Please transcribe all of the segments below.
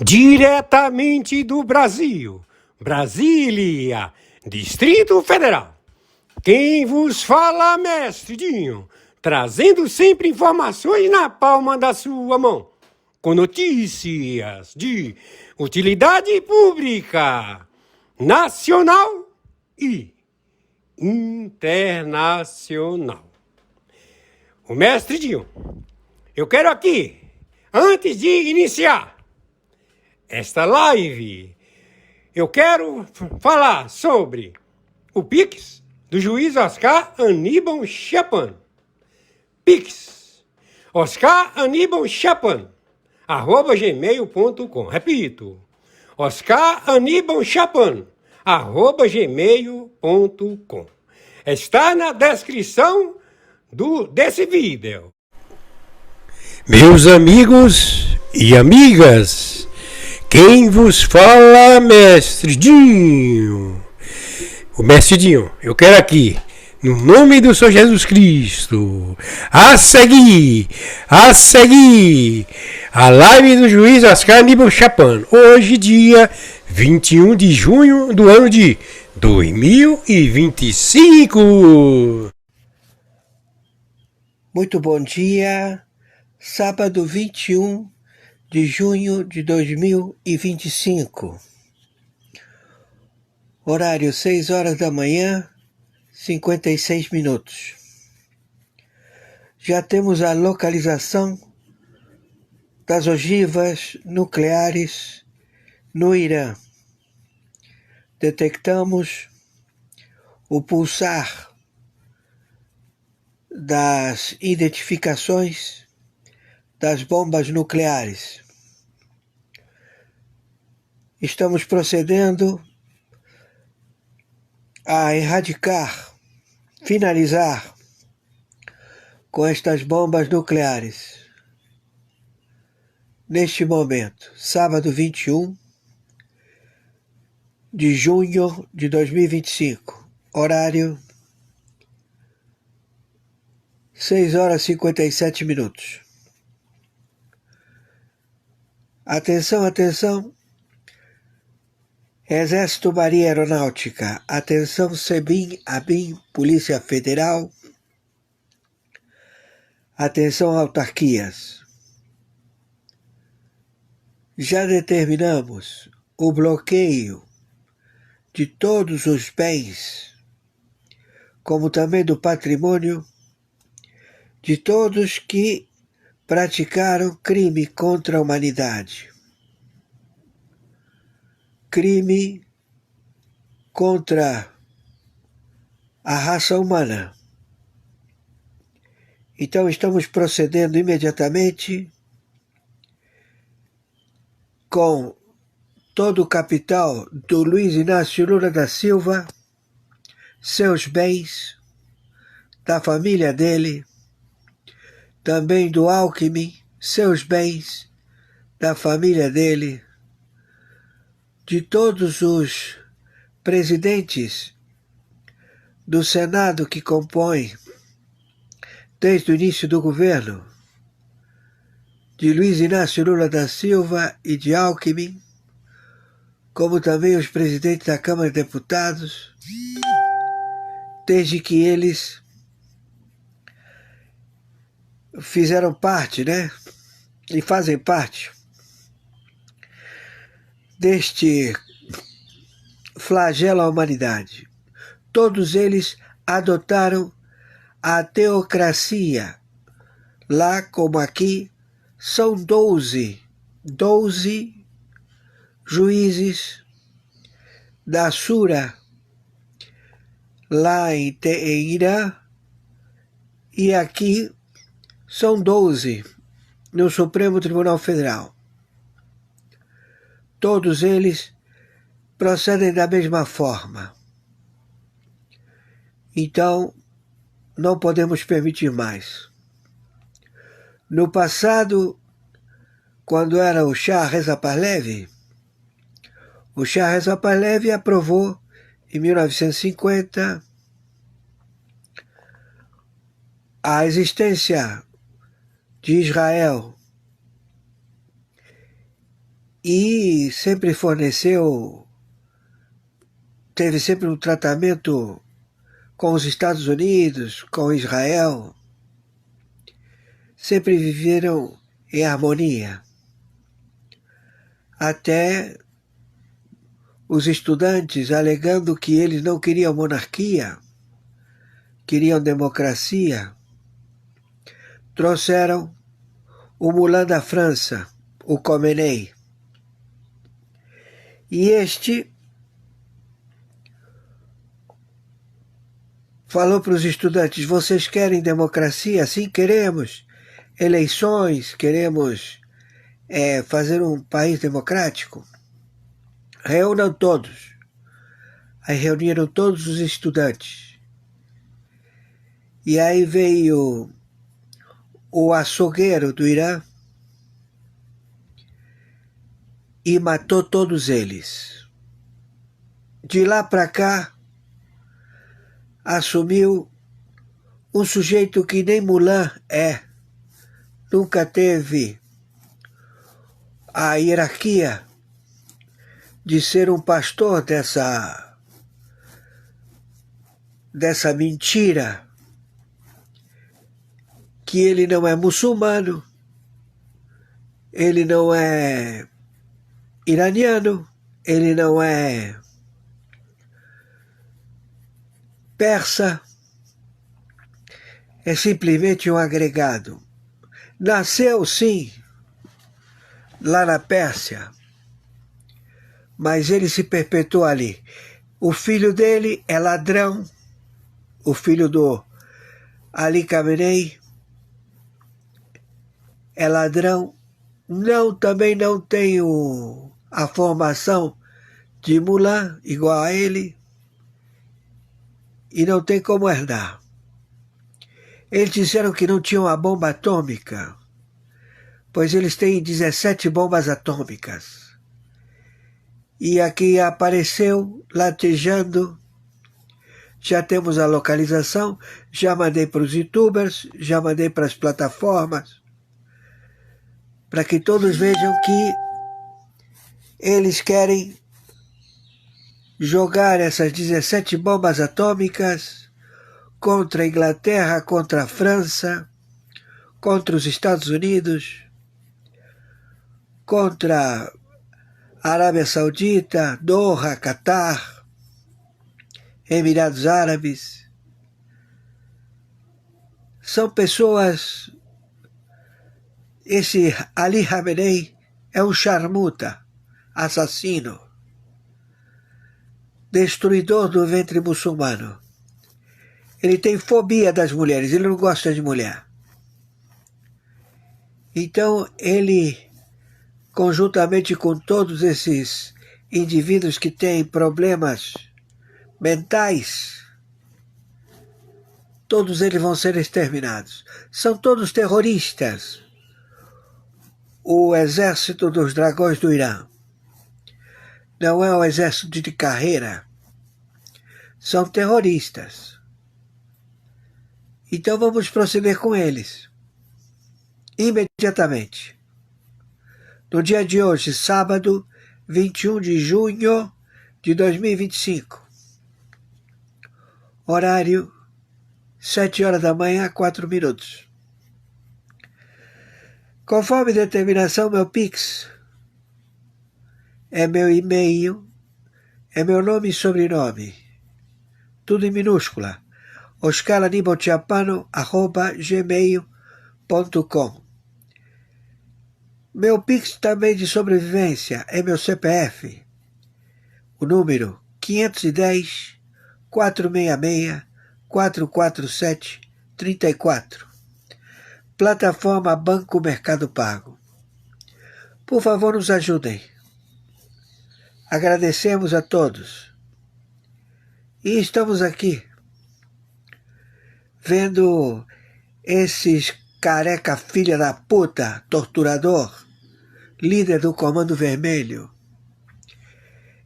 Diretamente do Brasil, Brasília, Distrito Federal. Quem vos fala, mestre Dinho, trazendo sempre informações na palma da sua mão, com notícias de utilidade pública, nacional e internacional. O mestre Dinho, eu quero aqui, antes de iniciar esta live, eu quero falar sobre o Pix do juiz Oscar Aníbal Chapan. Pix, Oscar Aníbal Chapan, @gmail.com. Repito, Oscar Aníbal Chapan, @gmail.com. Está na descrição desse vídeo. Meus amigos e amigas, quem vos fala, mestre Dinho? O mestre Dinho, eu quero aqui, no nome do Senhor Jesus Cristo, a seguir a live do juiz Oscar Aníbal Chapan, hoje dia 21 de junho do ano de 2025. Muito bom dia, sábado 21 de junho de 2025. Horário 6 horas da manhã, 56 minutos. Já temos a localização das ogivas nucleares no Irã. Detectamos o pulsar das identificações das bombas nucleares. Estamos procedendo a erradicar, finalizar com estas bombas nucleares. Neste momento, sábado 21 de junho de 2025, horário 6 horas e 57 minutos. Atenção, atenção. Exército, Marinha Aeronáutica. Atenção, SEBIN, ABIN, Polícia Federal. Atenção, autarquias. Já determinamos o bloqueio de todos os bens, como também do patrimônio, de todos que praticaram crime contra a humanidade. Crime contra a raça humana. Então estamos procedendo imediatamente com todo o capital do Luiz Inácio Lula da Silva, seus bens, da família dele, também do Alckmin, seus bens, da família dele, de todos os presidentes do Senado que compõem desde o início do governo, de Luiz Inácio Lula da Silva e de Alckmin, como também os presidentes da Câmara de Deputados, desde que eles fizeram parte, e fazem parte deste flagelo à humanidade. Todos eles adotaram a teocracia. Lá como aqui, são 12 juízes da Shura, lá em Irã, e aqui são 12 no Supremo Tribunal Federal. Todos eles procedem da mesma forma. Então, não podemos permitir mais. No passado, quando era o Shah Reza Pahlavi, o Shah Reza Pahlavi aprovou, em 1950, a existência de Israel e sempre teve sempre um tratamento com os Estados Unidos, com Israel, sempre viveram em harmonia, até os estudantes alegando que eles não queriam monarquia, queriam democracia, trouxeram o Moulin da França, o Khomeini. E este falou para os estudantes: vocês querem democracia? Sim, queremos. Eleições, queremos fazer um país democrático. Reúnam todos. Aí reuniram todos os estudantes. E aí veio o açougueiro do Irã e matou todos eles. De lá para cá, assumiu um sujeito que nem Moulin nunca teve a hierarquia de ser um pastor dessa mentira, que ele não é muçulmano, ele não é iraniano, ele não é persa, é simplesmente um agregado. Nasceu, sim, lá na Pérsia, mas ele se perpetuou ali. O filho dele é ladrão, o filho do Ali Khamenei é ladrão, também não tem a formação de Moulin igual a ele, e não tem como herdar. Eles disseram que não tinham a bomba atômica, pois eles têm 17 bombas atômicas. E aqui apareceu latejando. Já temos a localização, já mandei para os youtubers, já mandei para as plataformas, para que todos vejam que eles querem jogar essas 17 bombas atômicas contra a Inglaterra, contra a França, contra os Estados Unidos, contra a Arábia Saudita, Doha, Catar, Emirados Árabes. São pessoas... Esse Ali Khamenei é um charmuta, assassino, destruidor do ventre muçulmano. Ele tem fobia das mulheres, ele não gosta de mulher. Então ele, conjuntamente com todos esses indivíduos que têm problemas mentais, todos eles vão ser exterminados. São todos terroristas. O exército dos dragões do Irã não é um exército de carreira, são terroristas. Então vamos proceder com eles imediatamente. No dia de hoje, sábado, 21 de junho de 2025, horário 7 horas da manhã, 4 minutos. Conforme determinação, meu Pix é meu e-mail, é meu nome e sobrenome, tudo em minúscula, oscaranibalciapano@gmail.com. Meu Pix também de sobrevivência é meu CPF, o número 510 466 447 34. Plataforma Banco Mercado Pago. Por favor, nos ajudem. Agradecemos a todos. E estamos aqui, vendo esses careca filha da puta, torturador, líder do Comando Vermelho.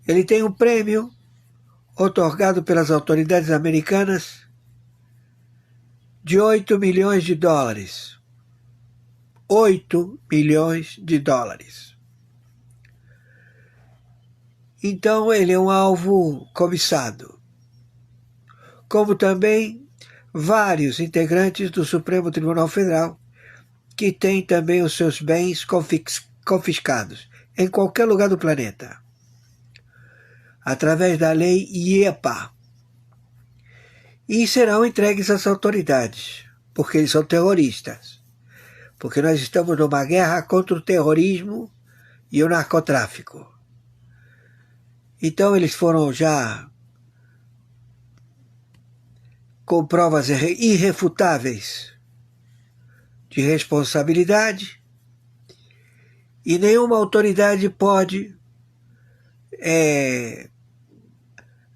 Ele tem um prêmio otorgado pelas autoridades americanas de 8 milhões de dólares. 8 milhões de dólares. Então ele é um alvo cobiçado. Como também vários integrantes do Supremo Tribunal Federal que têm também os seus bens confiscados em qualquer lugar do planeta, através da lei IEPA, e serão entregues às autoridades, porque eles são terroristas, porque nós estamos numa guerra contra o terrorismo e o narcotráfico. Então eles foram já com provas irrefutáveis de responsabilidade, e nenhuma autoridade pode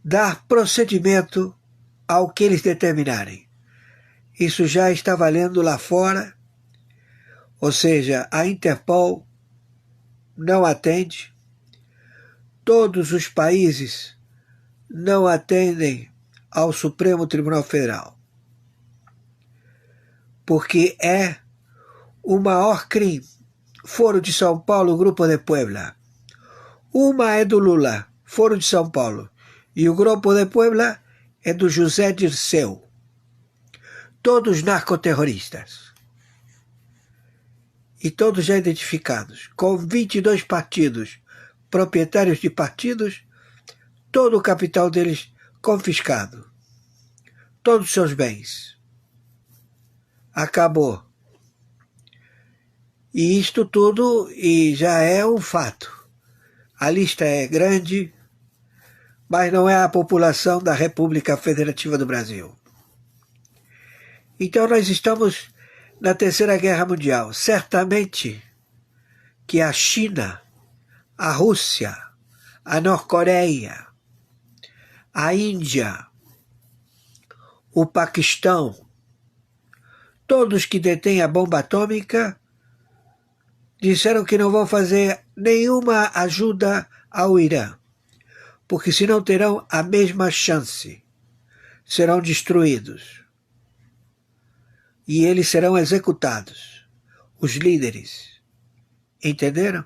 dar procedimento ao que eles determinarem. Isso já está valendo lá fora, ou seja, a Interpol não atende, todos os países não atendem ao Supremo Tribunal Federal, porque é o maior crime. Foro de São Paulo, Grupo de Puebla. Uma é do Lula, Foro de São Paulo, e o Grupo de Puebla é do José Dirceu. Todos narcoterroristas. E todos já identificados, com 22 partidos, proprietários de partidos, todo o capital deles confiscado. Todos os seus bens. Acabou. E isto tudo já é um fato. A lista é grande, mas não é a população da República Federativa do Brasil. Então nós estamos na Terceira Guerra Mundial. Certamente que a China, a Rússia, a Norte-Coreia, a Índia, o Paquistão, todos que detêm a bomba atômica, disseram que não vão fazer nenhuma ajuda ao Irã, porque senão terão a mesma chance. Serão destruídos. E eles serão executados, os líderes. Entenderam?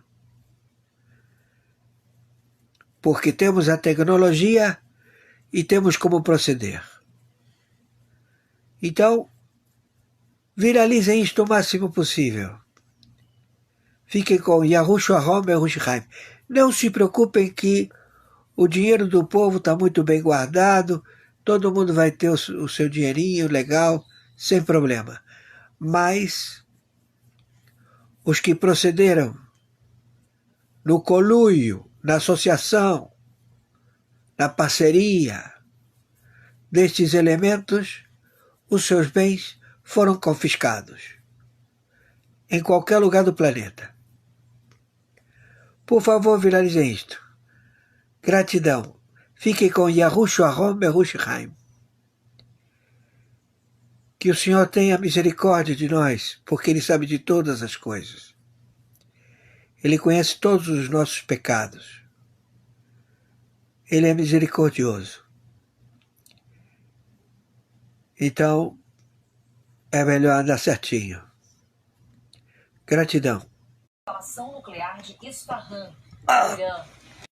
Porque temos a tecnologia e temos como proceder. Então, viralizem isto o máximo possível. Fiquem com Yahushua Rom Yerushalayim. Não se preocupem que o dinheiro do povo está muito bem guardado, todo mundo vai ter o seu dinheirinho legal, sem problema. Mas os que procederam no conluio, na associação, na parceria destes elementos, os seus bens foram confiscados em qualquer lugar do planeta. Por favor, viralizem isto. Gratidão. Fiquem com Yahushua Rom Yerushalayim. Que o Senhor tenha misericórdia de nós, porque Ele sabe de todas as coisas. Ele conhece todos os nossos pecados. Ele é misericordioso. Então, é melhor andar certinho. Gratidão. Instalação nuclear de Isfahan, no Irã.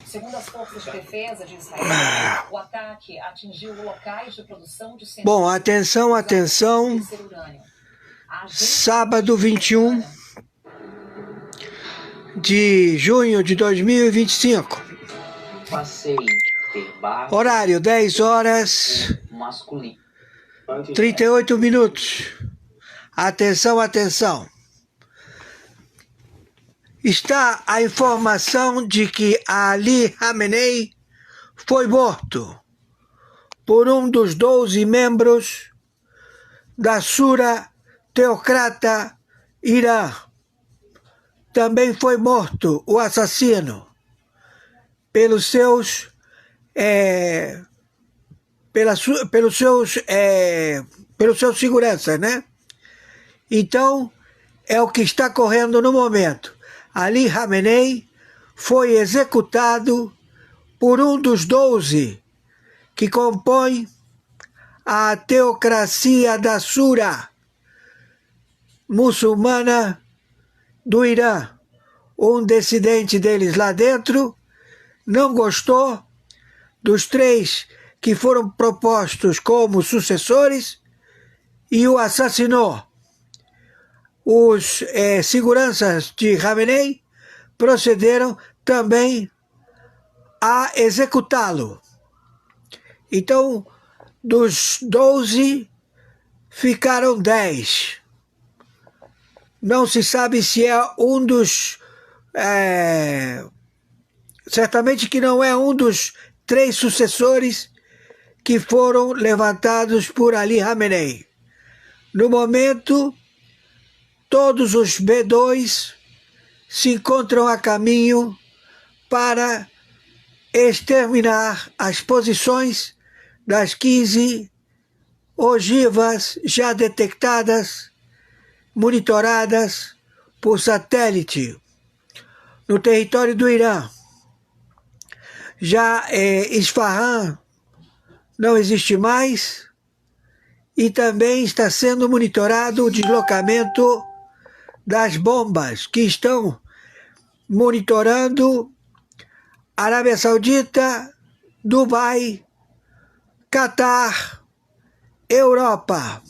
Segundo as forças de defesa de Israel, o ataque atingiu locais de produção de centros. Bom, atenção. Sábado 21 de junho de 2025. Horário 10 horas 38 minutos. Atenção. Está a informação de que Ali Khamenei foi morto por um dos 12 membros da Shura Teocrata Irã. Também foi morto o assassino pelos seus seguranças, né? Então, é o que está correndo no momento. Ali Khamenei foi executado por um dos 12 que compõem a teocracia da Shura muçulmana do Irã. Um dissidente deles lá dentro não gostou dos 3 que foram propostos como sucessores e o assassinou. Os seguranças de Khamenei procederam também a executá-lo. Então, dos 12, ficaram 10. Não se sabe se é um dos... certamente que não é um dos 3 sucessores que foram levantados por Ali Khamenei. No momento, todos os B2 se encontram a caminho para exterminar as posições das 15 ogivas já detectadas, monitoradas por satélite no território do Irã. Já Isfahan não existe mais e também está sendo monitorado o deslocamento das bombas que estão monitorando Arábia Saudita, Dubai, Catar, Europa.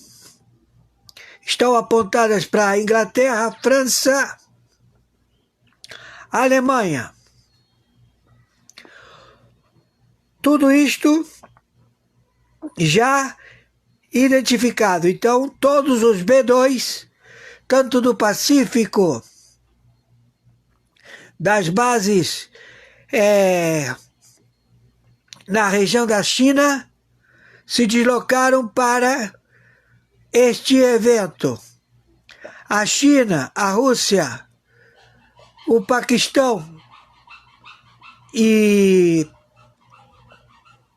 Estão apontadas para a Inglaterra, França, Alemanha. Tudo isto já identificado. Então, todos os B2, tanto do Pacífico, das bases na região da China, se deslocaram para este evento. A China, a Rússia, o Paquistão e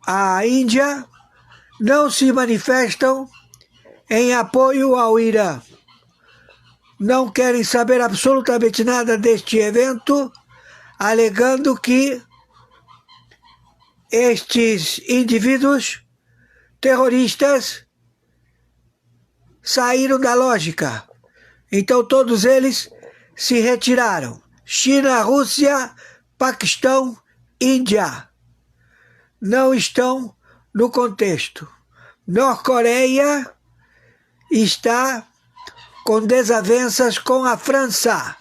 a Índia não se manifestam em apoio ao Irã. Não querem saber absolutamente nada deste evento, alegando que estes indivíduos terroristas saíram da lógica. Então todos eles se retiraram. China, Rússia, Paquistão, Índia. Não estão no contexto. Norte-Coreia está com desavenças com a França.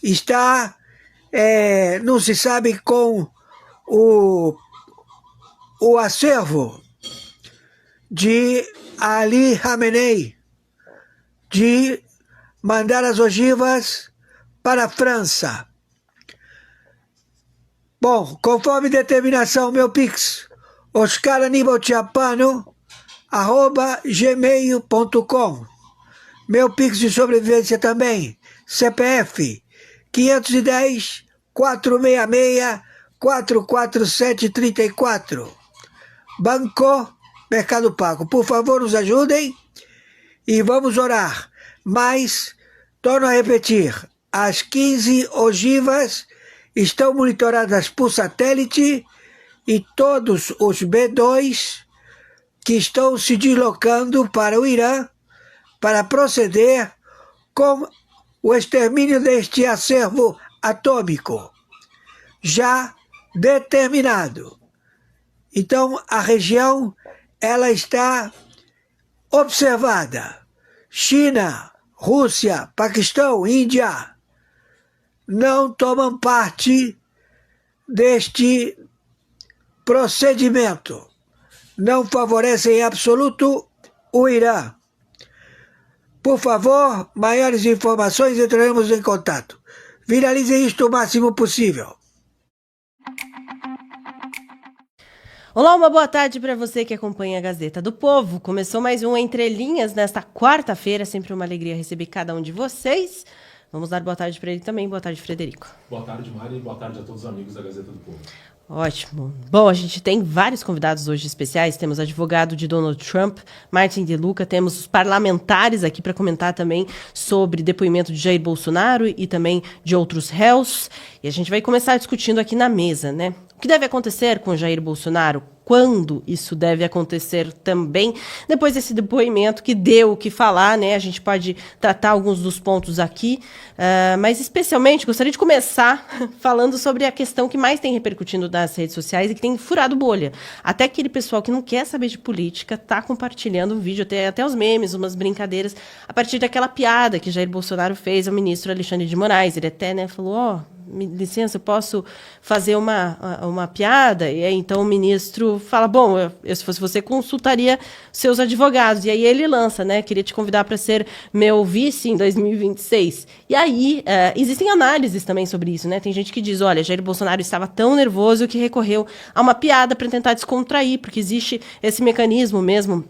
Está, não se sabe, com o acervo de Ali Khamenei de mandar as ogivas para a França. Bom, conforme determinação, meu Pix, oscaranibaltiapano@gmail.com. Meu Pix de sobrevivência também, CPF 510 466 44734. Banco Mercado Pago. Por favor, nos ajudem e vamos orar. Mas, torno a repetir, as 15 ogivas estão monitoradas por satélite e todos os B2 que estão se deslocando para o Irã para proceder com o extermínio deste acervo atômico já determinado. Então, a região ela está observada. China, Rússia, Paquistão, Índia não tomam parte deste procedimento. Não favorecem em absoluto o Irã. Por favor, maiores informações, entraremos em contato. Viralizem isto o máximo possível. Olá, uma boa tarde para você que acompanha a Gazeta do Povo. Começou mais um Entre Linhas nesta quarta-feira. Sempre uma alegria receber cada um de vocês. Vamos dar boa tarde para ele também. Boa tarde, Frederico. Boa tarde, Mari, e boa tarde a todos os amigos da Gazeta do Povo. Ótimo. Bom, a gente tem vários convidados hoje especiais. Temos advogado de Donald Trump, Martin De Luca. Temos os parlamentares aqui para comentar também sobre depoimento de Jair Bolsonaro e também de outros réus. E a gente vai começar discutindo aqui na mesa, né? O que deve acontecer com Jair Bolsonaro? Quando isso deve acontecer também? Depois desse depoimento que deu o que falar, né? A gente pode tratar alguns dos pontos aqui, mas especialmente gostaria de começar falando sobre a questão que mais tem repercutindo nas redes sociais e que tem furado bolha. Até aquele pessoal que não quer saber de política está compartilhando um vídeo, até os memes, umas brincadeiras, a partir daquela piada que Jair Bolsonaro fez ao ministro Alexandre de Moraes. Ele até, né, falou, me licença, eu posso fazer uma piada? E aí, então, o ministro fala, bom, eu, se fosse você, consultaria seus advogados. E aí ele lança, né, queria te convidar para ser meu vice em 2026. E aí, existem análises também sobre isso, né? Tem gente que diz, olha, Jair Bolsonaro estava tão nervoso que recorreu a uma piada para tentar descontrair, porque existe esse mecanismo mesmo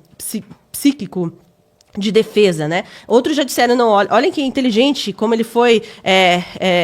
psíquico de defesa, né? Outros já disseram, não, olhem que inteligente, como ele foi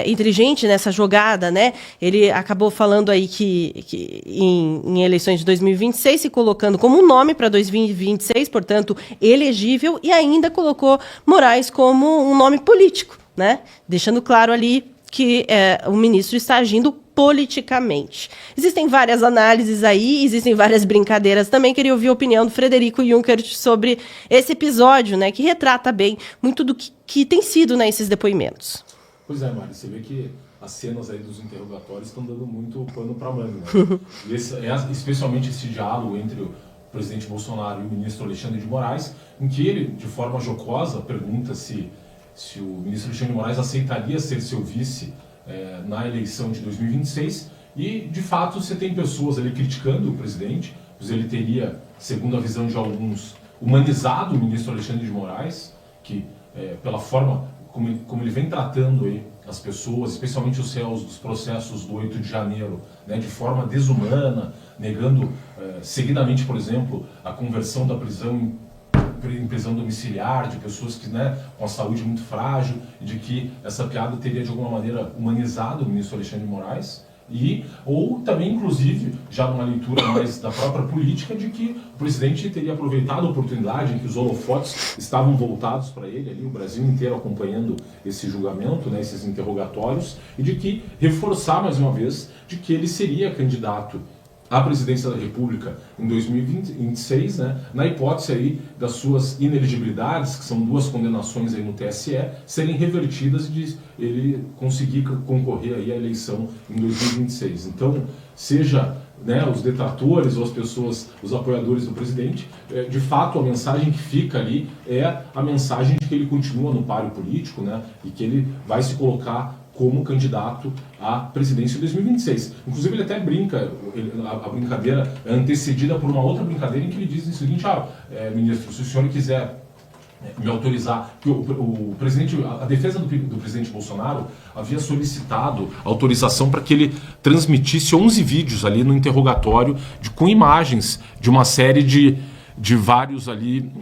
inteligente nessa jogada, né? Ele acabou falando aí que em eleições de 2026, se colocando como um nome para 2026, portanto, elegível, e ainda colocou Moraes como um nome político, né? Deixando claro ali que o ministro está agindo politicamente. Existem várias análises aí, existem várias brincadeiras também. Queria ouvir a opinião do Frederico Juncker sobre esse episódio, né, que retrata bem muito do que tem sido, né, esses depoimentos. Pois é, Mari, você vê que as cenas aí dos interrogatórios estão dando muito pano para manga, né? Especialmente esse diálogo entre o presidente Bolsonaro e o ministro Alexandre de Moraes, em que ele, de forma jocosa, pergunta se o ministro Alexandre de Moraes aceitaria ser seu vice na eleição de 2026, e de fato você tem pessoas ali criticando o presidente, pois ele teria, segundo a visão de alguns, humanizado o ministro Alexandre de Moraes, que pela forma como ele vem tratando aí as pessoas, especialmente os réus dos processos do 8 de janeiro, né, de forma desumana, negando seguidamente, por exemplo, a conversão da prisão em prisão domiciliar, de pessoas que, né, com a saúde muito frágil, e de que essa piada teria de alguma maneira humanizado o ministro Alexandre de Moraes, ou também, inclusive, já numa leitura mais da própria política, de que o presidente teria aproveitado a oportunidade em que os holofotes estavam voltados para ele, ali, o Brasil inteiro acompanhando esse julgamento, né, esses interrogatórios, e de que reforçar mais uma vez de que ele seria candidato à presidência da República em 2026, né, na hipótese aí das suas ineligibilidades, que são 2 condenações aí no TSE, serem revertidas e de ele conseguir concorrer aí à eleição em 2026. Então, seja, né, os detratores ou as pessoas, os apoiadores do presidente, de fato a mensagem que fica ali é a mensagem de que ele continua no páreo político, né, e que ele vai se colocar como candidato à presidência em 2026. Inclusive ele até brinca, a brincadeira é antecedida por uma outra brincadeira em que ele diz o seguinte, ministro, se o senhor quiser me autorizar, que o presidente, a defesa do presidente Bolsonaro havia solicitado autorização para que ele transmitisse 11 vídeos ali no interrogatório com imagens de uma série de vários ali,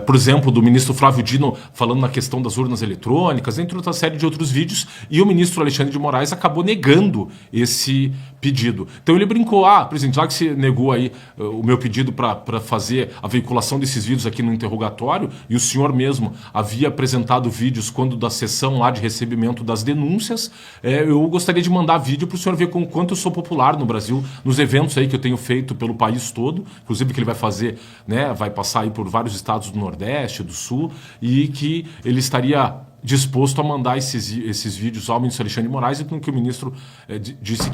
por exemplo, do ministro Flávio Dino falando na questão das urnas eletrônicas, entre outra série de outros vídeos, e o ministro Alexandre de Moraes acabou negando esse pedido. Então ele brincou, presidente, já que você negou aí o meu pedido para fazer a veiculação desses vídeos aqui no interrogatório, e o senhor mesmo havia apresentado vídeos quando da sessão lá de recebimento das denúncias, eu gostaria de mandar vídeo para o senhor ver com quanto eu sou popular no Brasil, nos eventos aí que eu tenho feito pelo país todo, inclusive que ele vai fazer, né, vai passar aí por vários estados do Nordeste, do Sul, e que ele estaria disposto a mandar esses vídeos ao ministro Alexandre de Moraes, e com que o ministro disse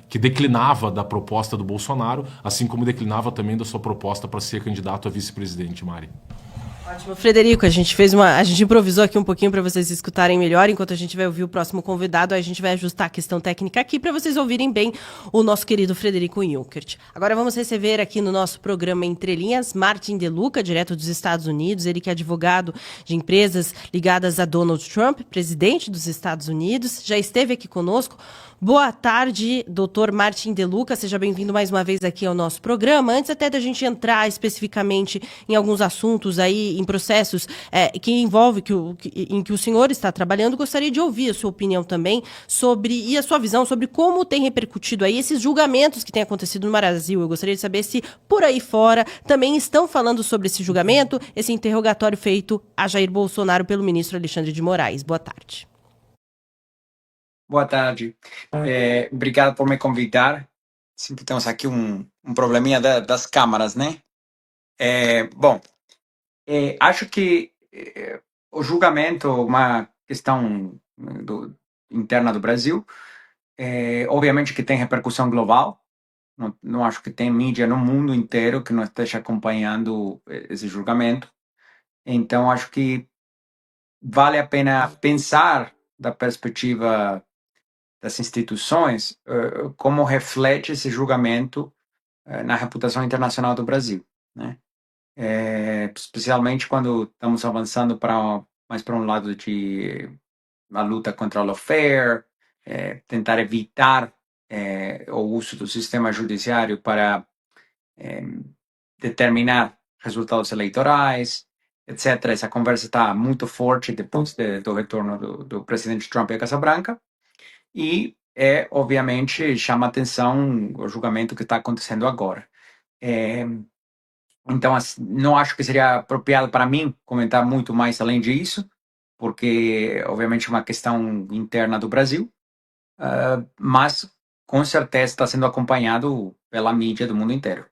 que declinava da proposta do Bolsonaro, assim como declinava também da sua proposta para ser candidato a vice-presidente, Mari. Ótimo, Frederico, a gente improvisou aqui um pouquinho para vocês escutarem melhor, enquanto a gente vai ouvir o próximo convidado, a gente vai ajustar a questão técnica aqui para vocês ouvirem bem o nosso querido Frederico Juncker. Agora vamos receber aqui no nosso programa Entre Linhas, Martin De Luca, direto dos Estados Unidos, ele que é advogado de empresas ligadas a Donald Trump, presidente dos Estados Unidos, já esteve aqui conosco. Boa tarde, doutor Martin De Luca, seja bem-vindo mais uma vez aqui ao nosso programa. Antes até da gente entrar especificamente em alguns assuntos aí, em processos que envolve em que o senhor está trabalhando, gostaria de ouvir a sua opinião também e a sua visão sobre como tem repercutido aí esses julgamentos que têm acontecido no Brasil. Eu gostaria de saber se por aí fora também estão falando sobre esse julgamento, esse interrogatório feito a Jair Bolsonaro pelo ministro Alexandre de Moraes. Boa tarde. Boa tarde. Obrigado por me convidar. sempre temos aqui um probleminha das câmaras, né? Bom, acho que o julgamento, uma questão interna do Brasil, obviamente que tem repercussão global. Não acho que tem mídia no mundo inteiro que não esteja acompanhando esse julgamento. Então, acho que vale a pena pensar da perspectiva das instituições como reflete esse julgamento na reputação internacional do Brasil, né? Especialmente quando estamos avançando mais para um lado de a luta contra o lawfare, tentar evitar o uso do sistema judiciário para determinar resultados eleitorais, etc. Essa conversa está muito forte depois do retorno do presidente Trump à Casa Branca e, obviamente, chama atenção o julgamento que está acontecendo agora. Então, não acho que seria apropriado para mim comentar muito mais além disso, porque, obviamente, é uma questão interna do Brasil, mas, com certeza, está sendo acompanhado pela mídia do mundo inteiro.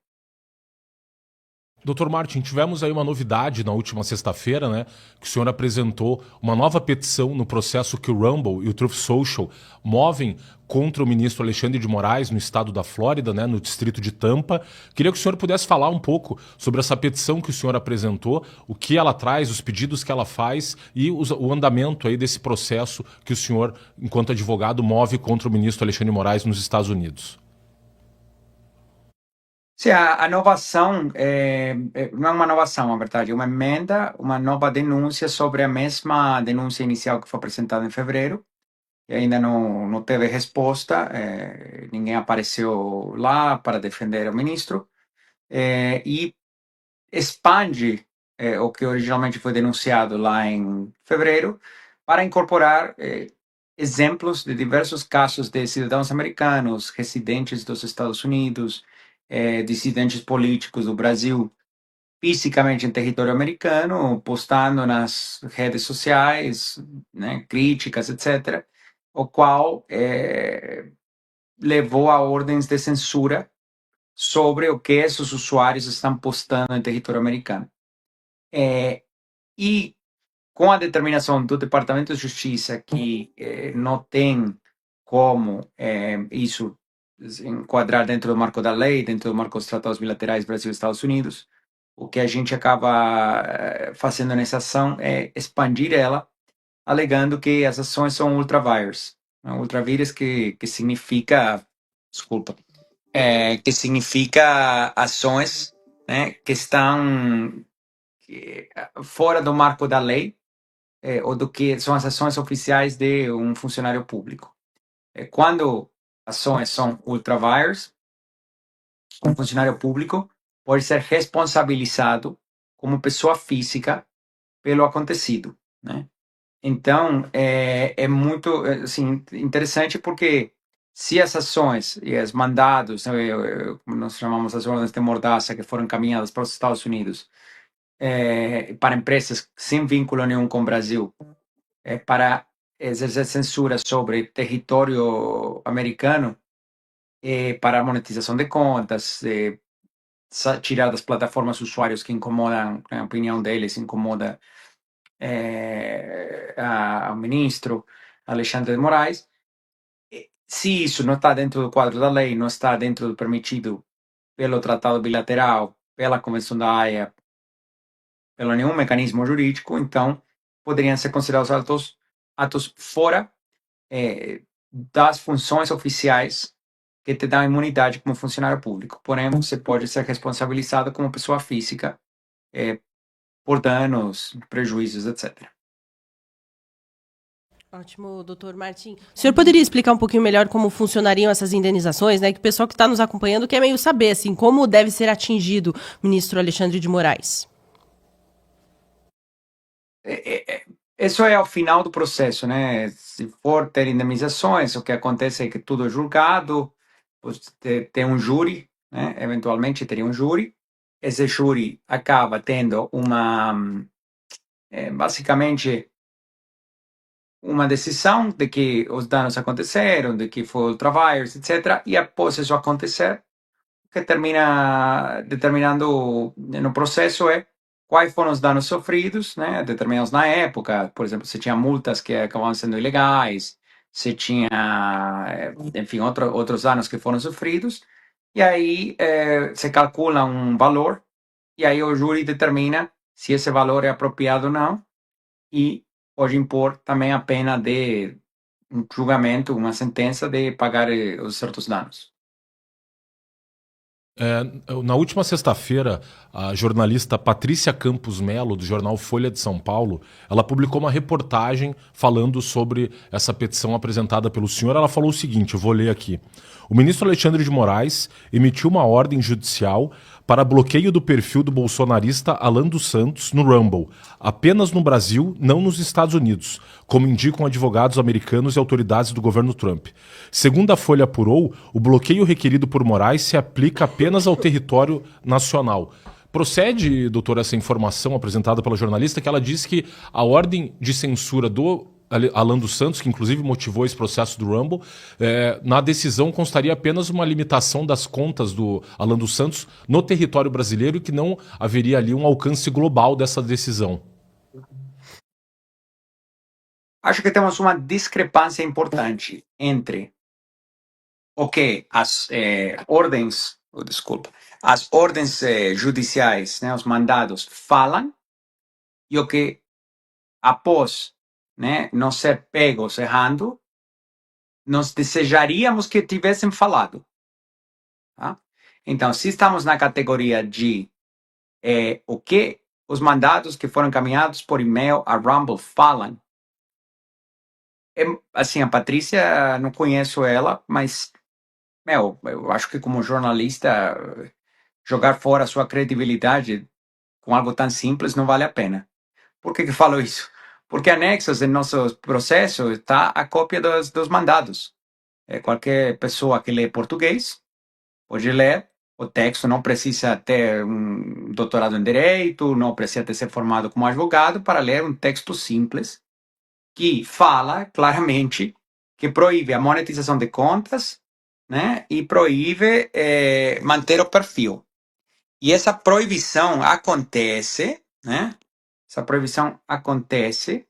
Doutor Martin, tivemos aí uma novidade na última sexta-feira, né? Que o senhor apresentou uma nova petição no processo que o Rumble e o Truth Social movem contra o ministro Alexandre de Moraes no estado da Flórida, né? No distrito de Tampa. Queria que o senhor pudesse falar um pouco sobre essa petição que o senhor apresentou, o que ela traz, os pedidos que ela faz e o andamento aí desse processo que o senhor, enquanto advogado, move contra o ministro Alexandre de Moraes nos Estados Unidos. Sim, a inovação não é uma inovação, na verdade, é uma emenda, uma nova denúncia sobre a mesma denúncia inicial que foi apresentada em fevereiro, e ainda não teve resposta, ninguém apareceu lá para defender o ministro, e expande o que originalmente foi denunciado lá em fevereiro, para incorporar exemplos de diversos casos de cidadãos americanos, residentes dos Estados Unidos, dissidentes políticos do Brasil, fisicamente em território americano, postando nas redes sociais, né, críticas, etc., o qual levou a ordens de censura sobre o que esses usuários estão postando em território americano. E com a determinação do Departamento de Justiça que não tem como isso enquadrar dentro do marco da lei, dentro do marco dos tratados bilaterais Brasil e Estados Unidos, o que a gente acaba fazendo nessa ação é expandir ela, alegando que as ações são ultravires. Ultravires que significa, desculpa, que significa ações, né, que estão fora do marco da lei, ou do que são as ações oficiais de um funcionário público. Quando ações são ultravires, um funcionário público pode ser responsabilizado como pessoa física pelo acontecido, né? Então, é muito assim, interessante porque se as ações e os mandados, né, como nós chamamos as ordens de mordaça que foram encaminhadas para os Estados Unidos, para empresas sem vínculo nenhum com o Brasil, para exercer censura sobre território americano, para monetização de contas, tirar das plataformas usuários que incomodam, na opinião deles, incomoda ao ministro Alexandre de Moraes. Se isso não está dentro do quadro da lei, não está dentro do permitido pelo tratado bilateral, pela Convenção da Haia, pelo nenhum mecanismo jurídico, então poderiam ser considerados atos fora das funções oficiais que te dão imunidade como funcionário público. Porém, você pode ser responsabilizado como pessoa física por danos, prejuízos, etc. Ótimo, doutor Martim. O senhor poderia explicar um pouquinho melhor como funcionariam essas indenizações, né? Que o pessoal que está nos acompanhando quer meio saber, assim, como deve ser atingido o ministro Alexandre de Moraes. Isso é ao final do processo, né? Se for ter indemnizações, o que acontece é que tudo é julgado, tem um júri, né? Eventualmente teria um júri. Esse júri acaba tendo basicamente, uma decisão de que os danos aconteceram, de que foi ultravirus, etc. E após isso acontecer, o que termina determinando no processo é quais foram os danos sofridos, né, determinados na época. Por exemplo, se tinha multas que acabavam sendo ilegais, se tinha, enfim, outros danos que foram sofridos. E aí se calcula um valor, e aí o júri determina se esse valor é apropriado ou não, e pode impor também a pena de um julgamento, uma sentença de pagar os certos danos. Na última sexta-feira, a jornalista Patrícia Campos Melo, do jornal Folha de São Paulo, ela publicou uma reportagem falando sobre essa petição apresentada pelo senhor. Ela falou o seguinte, eu vou ler aqui. O ministro Alexandre de Moraes emitiu uma ordem judicial para bloqueio do perfil do bolsonarista Alan dos Santos no Rumble, apenas no Brasil, não nos Estados Unidos, como indicam advogados americanos e autoridades do governo Trump. Segundo a Folha apurou, o bloqueio requerido por Moraes se aplica apenas ao território nacional. Procede, doutor, essa informação apresentada pela jornalista, que ela diz que a ordem de censura do Alan dos Santos, que inclusive motivou esse processo do Rumble, na decisão constaria apenas uma limitação das contas do Alan dos Santos no território brasileiro e que não haveria ali um alcance global dessa decisão. Acho que temos uma discrepância importante entre o que as ordens judiciais, né, os mandados falam, e o que após, né, não ser pegos errando, nós desejaríamos que tivessem falado. Tá? Então, se estamos na categoria de o que os mandados que foram encaminhados por e-mail a Rumble falam, assim, a Patrícia, não conheço ela, mas eu acho que como jornalista, jogar fora a sua credibilidade com algo tão simples não vale a pena. Por que falo isso? Porque anexos em nosso processo está a cópia dos mandados. Qualquer pessoa que lê português pode ler o texto, não precisa ter um doutorado em direito, não precisa ter ser formado como advogado para ler um texto simples que fala claramente que proíbe a monetização de contas, né, e proíbe manter o perfil. E essa proibição acontece, né? Essa proibição acontece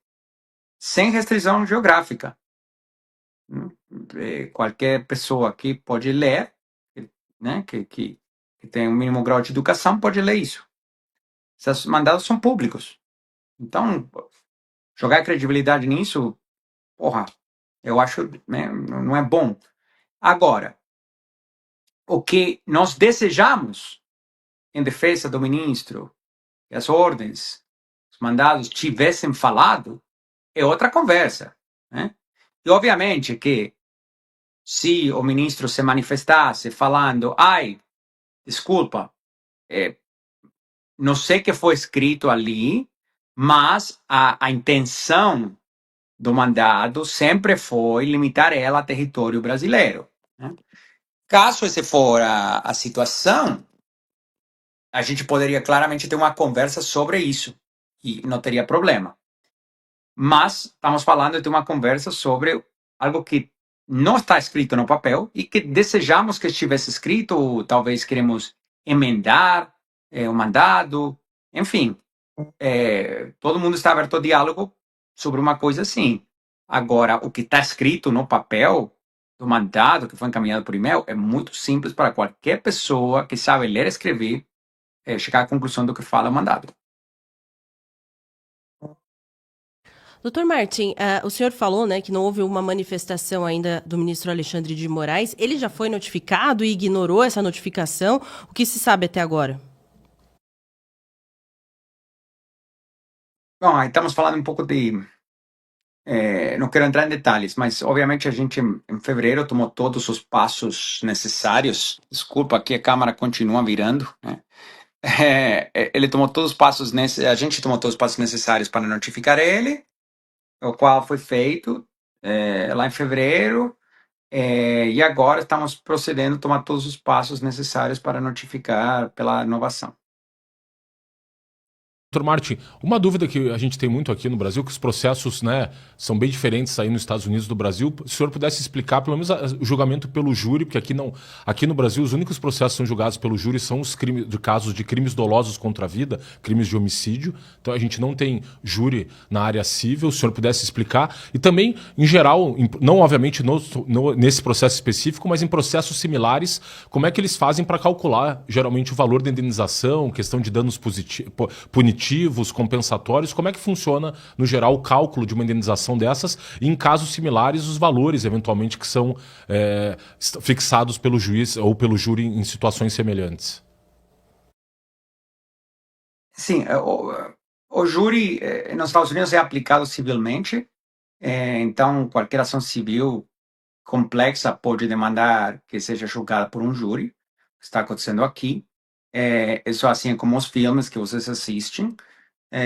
sem restrição geográfica. Qualquer pessoa que pode ler, né, que tem um mínimo grau de educação, pode ler isso. Esses mandados são públicos. Então, jogar credibilidade nisso, porra, eu acho, né, não é bom. Agora, o que nós desejamos em defesa do ministro, que as ordens, os mandados tivessem falado, é outra conversa, né? E obviamente que se o ministro se manifestasse falando, desculpa, não sei o que foi escrito ali, mas a intenção do mandado sempre foi limitar ela a território brasileiro, né? Caso essa for a situação, a gente poderia claramente ter uma conversa sobre isso e não teria problema. Mas estamos falando de uma conversa sobre algo que não está escrito no papel e que desejamos que estivesse escrito, ou talvez queremos emendar o mandado, enfim. Todo mundo está aberto ao diálogo sobre uma coisa assim. Agora, o que está escrito no papel do mandado que foi encaminhado por e-mail é muito simples para qualquer pessoa que sabe ler e escrever chegar à conclusão do que fala o mandado. Doutor Martin, o senhor falou, né, que não houve uma manifestação ainda do ministro Alexandre de Moraes. Ele já foi notificado e ignorou essa notificação? O que se sabe até agora? Bom, aí estamos falando um pouco de... não quero entrar em detalhes, mas obviamente a gente em fevereiro tomou todos os passos necessários. Desculpa, aqui a câmera continua virando, né? Ele tomou todos os passos, a gente tomou todos os passos necessários para notificar ele, o qual foi feito lá em fevereiro, e agora estamos procedendo a tomar todos os passos necessários para notificar pela inovação. Doutor Martin, uma dúvida que a gente tem muito aqui no Brasil, que os processos, né, são bem diferentes aí nos Estados Unidos do Brasil. Se o senhor pudesse explicar, pelo menos, o julgamento pelo júri, porque aqui no Brasil os únicos processos que são julgados pelo júri são os casos de crimes dolosos contra a vida, crimes de homicídio. Então a gente não tem júri na área civil. Se o senhor pudesse explicar. E também, em geral, não obviamente nesse processo específico, mas em processos similares, como é que eles fazem para calcular, geralmente, o valor da indenização, questão de danos punitivos, compensatórios, como é que funciona, no geral, o cálculo de uma indenização dessas e, em casos similares, os valores, eventualmente, que são fixados pelo juiz ou pelo júri em situações semelhantes? Sim, o júri nos Estados Unidos é aplicado civilmente, então qualquer ação civil complexa pode demandar que seja julgada por um júri. Está acontecendo aqui. Isso assim como os filmes que vocês assistem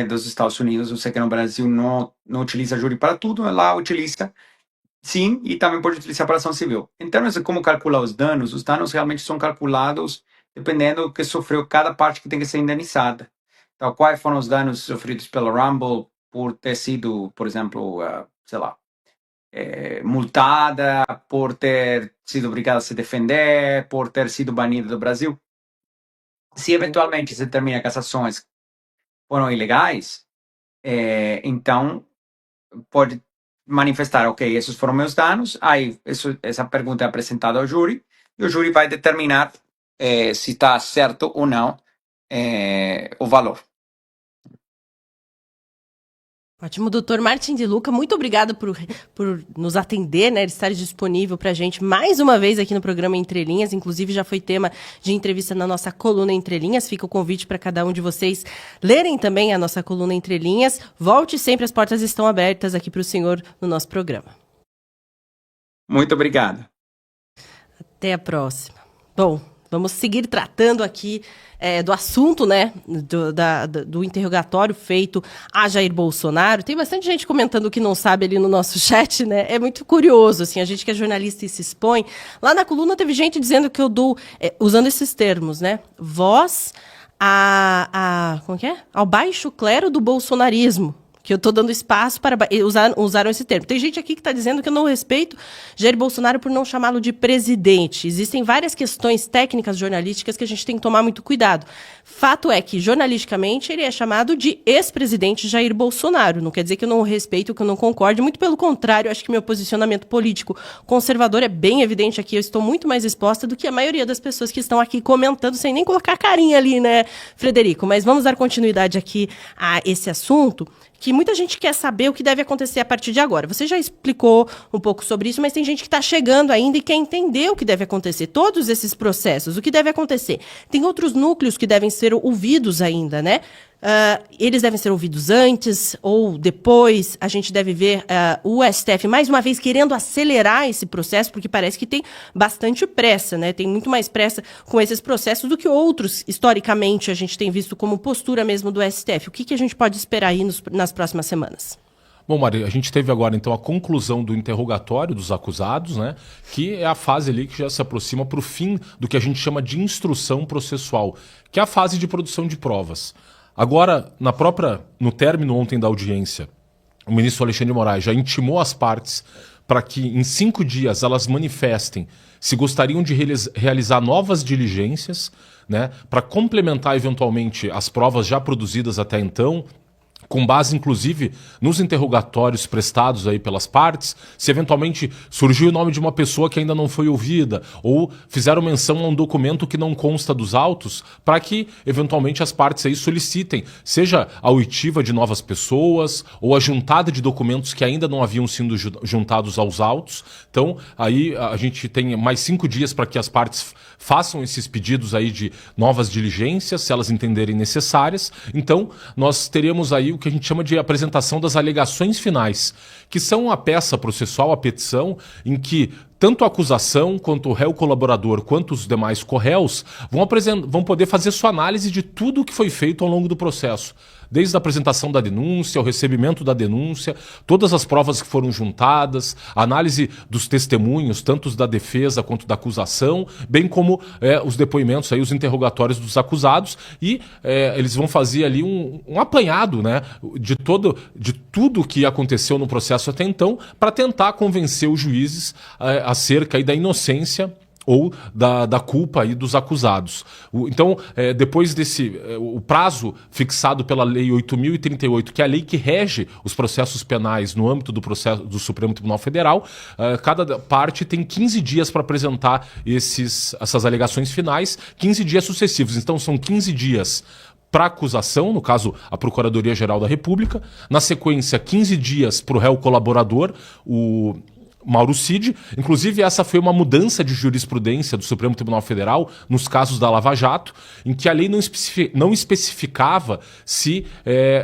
dos Estados Unidos. Eu sei que no Brasil não utiliza júri para tudo, lá utiliza sim, e também pode utilizar para ação civil. Então, como calcular os danos realmente são calculados dependendo do que sofreu cada parte que tem que ser indenizada. Então, quais foram os danos sofridos pelo Rumble por ter sido, por exemplo, sei lá, multada, por ter sido obrigada a se defender, por ter sido banida do Brasil. Se eventualmente se determina que as ações foram ilegais, então pode manifestar, ok, esses foram meus danos, aí essa pergunta é apresentada ao júri, e o júri vai determinar se está certo ou não o valor. Ótimo, doutor Martin de Luca, muito obrigada por nos atender, né, de estar disponível para a gente mais uma vez aqui no programa Entre Linhas, inclusive já foi tema de entrevista na nossa coluna Entre Linhas, fica o convite para cada um de vocês lerem também a nossa coluna Entre Linhas, volte sempre, as portas estão abertas aqui para o senhor no nosso programa. Muito obrigado. Até a próxima. Bom, vamos seguir tratando aqui do assunto, né, do interrogatório feito a Jair Bolsonaro. Tem bastante gente comentando o que não sabe ali no nosso chat, né? É muito curioso, assim, a gente que é jornalista e se expõe. Lá na coluna teve gente dizendo que eu dou, usando esses termos, né, voz como que é? Ao baixo clero do bolsonarismo. Que eu estou dando espaço para... Usaram esse termo. Tem gente aqui que está dizendo que eu não respeito Jair Bolsonaro por não chamá-lo de presidente. Existem várias questões técnicas jornalísticas que a gente tem que tomar muito cuidado. Fato é que, jornalisticamente, ele é chamado de ex-presidente Jair Bolsonaro. Não quer dizer que eu não respeito, que eu não concorde. Muito pelo contrário, acho que meu posicionamento político conservador é bem evidente aqui. Eu estou muito mais exposta do que a maioria das pessoas que estão aqui comentando, sem nem colocar a carinha ali, né, Frederico? Mas vamos dar continuidade aqui a esse assunto, que muita gente quer saber o que deve acontecer a partir de agora. Você já explicou um pouco sobre isso, mas tem gente que está chegando ainda e quer entender o que deve acontecer. Todos esses processos, o que deve acontecer. Tem outros núcleos que devem ser ouvidos ainda, né? Eles devem ser ouvidos antes ou depois. A gente deve ver o STF, mais uma vez, querendo acelerar esse processo, porque parece que tem bastante pressa, né? Tem muito mais pressa com esses processos do que outros, historicamente, a gente tem visto como postura mesmo do STF. O que a gente pode esperar aí nas próximas semanas? Bom, Maria, a gente teve agora, então, a conclusão do interrogatório dos acusados, né? Que é a fase ali que já se aproxima para o fim do que a gente chama de instrução processual, que é a fase de produção de provas. Agora, no término ontem da audiência, o ministro Alexandre de Moraes já intimou as partes para que em 5 dias elas manifestem se gostariam de realizar novas diligências, né, para complementar eventualmente as provas já produzidas até então, com base, inclusive, nos interrogatórios prestados aí pelas partes, se eventualmente surgiu o nome de uma pessoa que ainda não foi ouvida, ou fizeram menção a um documento que não consta dos autos, para que, eventualmente, as partes aí solicitem, seja a oitiva de novas pessoas, ou a juntada de documentos que ainda não haviam sido juntados aos autos. Então, aí a gente tem mais 5 dias para que as partes façam esses pedidos aí de novas diligências, se elas entenderem necessárias. Então, nós teremos aí o que a gente chama de apresentação das alegações finais, que são a peça processual, a petição, em que tanto a acusação, quanto o réu colaborador, quanto os demais corréus vão poder fazer sua análise de tudo o que foi feito ao longo do processo. Desde a apresentação da denúncia, o recebimento da denúncia, todas as provas que foram juntadas, a análise dos testemunhos, tanto os da defesa quanto da acusação, bem como os depoimentos, aí, os interrogatórios dos acusados, e eles vão fazer ali um apanhado, né, de tudo que aconteceu no processo até então, para tentar convencer os juízes acerca aí da inocência ou da culpa aí dos acusados. Então, depois o prazo fixado pela Lei 8.038, que é a lei que rege os processos penais no âmbito do Supremo Tribunal Federal, cada parte tem 15 dias para apresentar essas alegações finais, 15 dias sucessivos. Então, são 15 dias para acusação, no caso, a Procuradoria-Geral da República. Na sequência, 15 dias para o réu colaborador, o Mauro Cid. Inclusive, essa foi uma mudança de jurisprudência do Supremo Tribunal Federal nos casos da Lava Jato, em que a lei não especificava se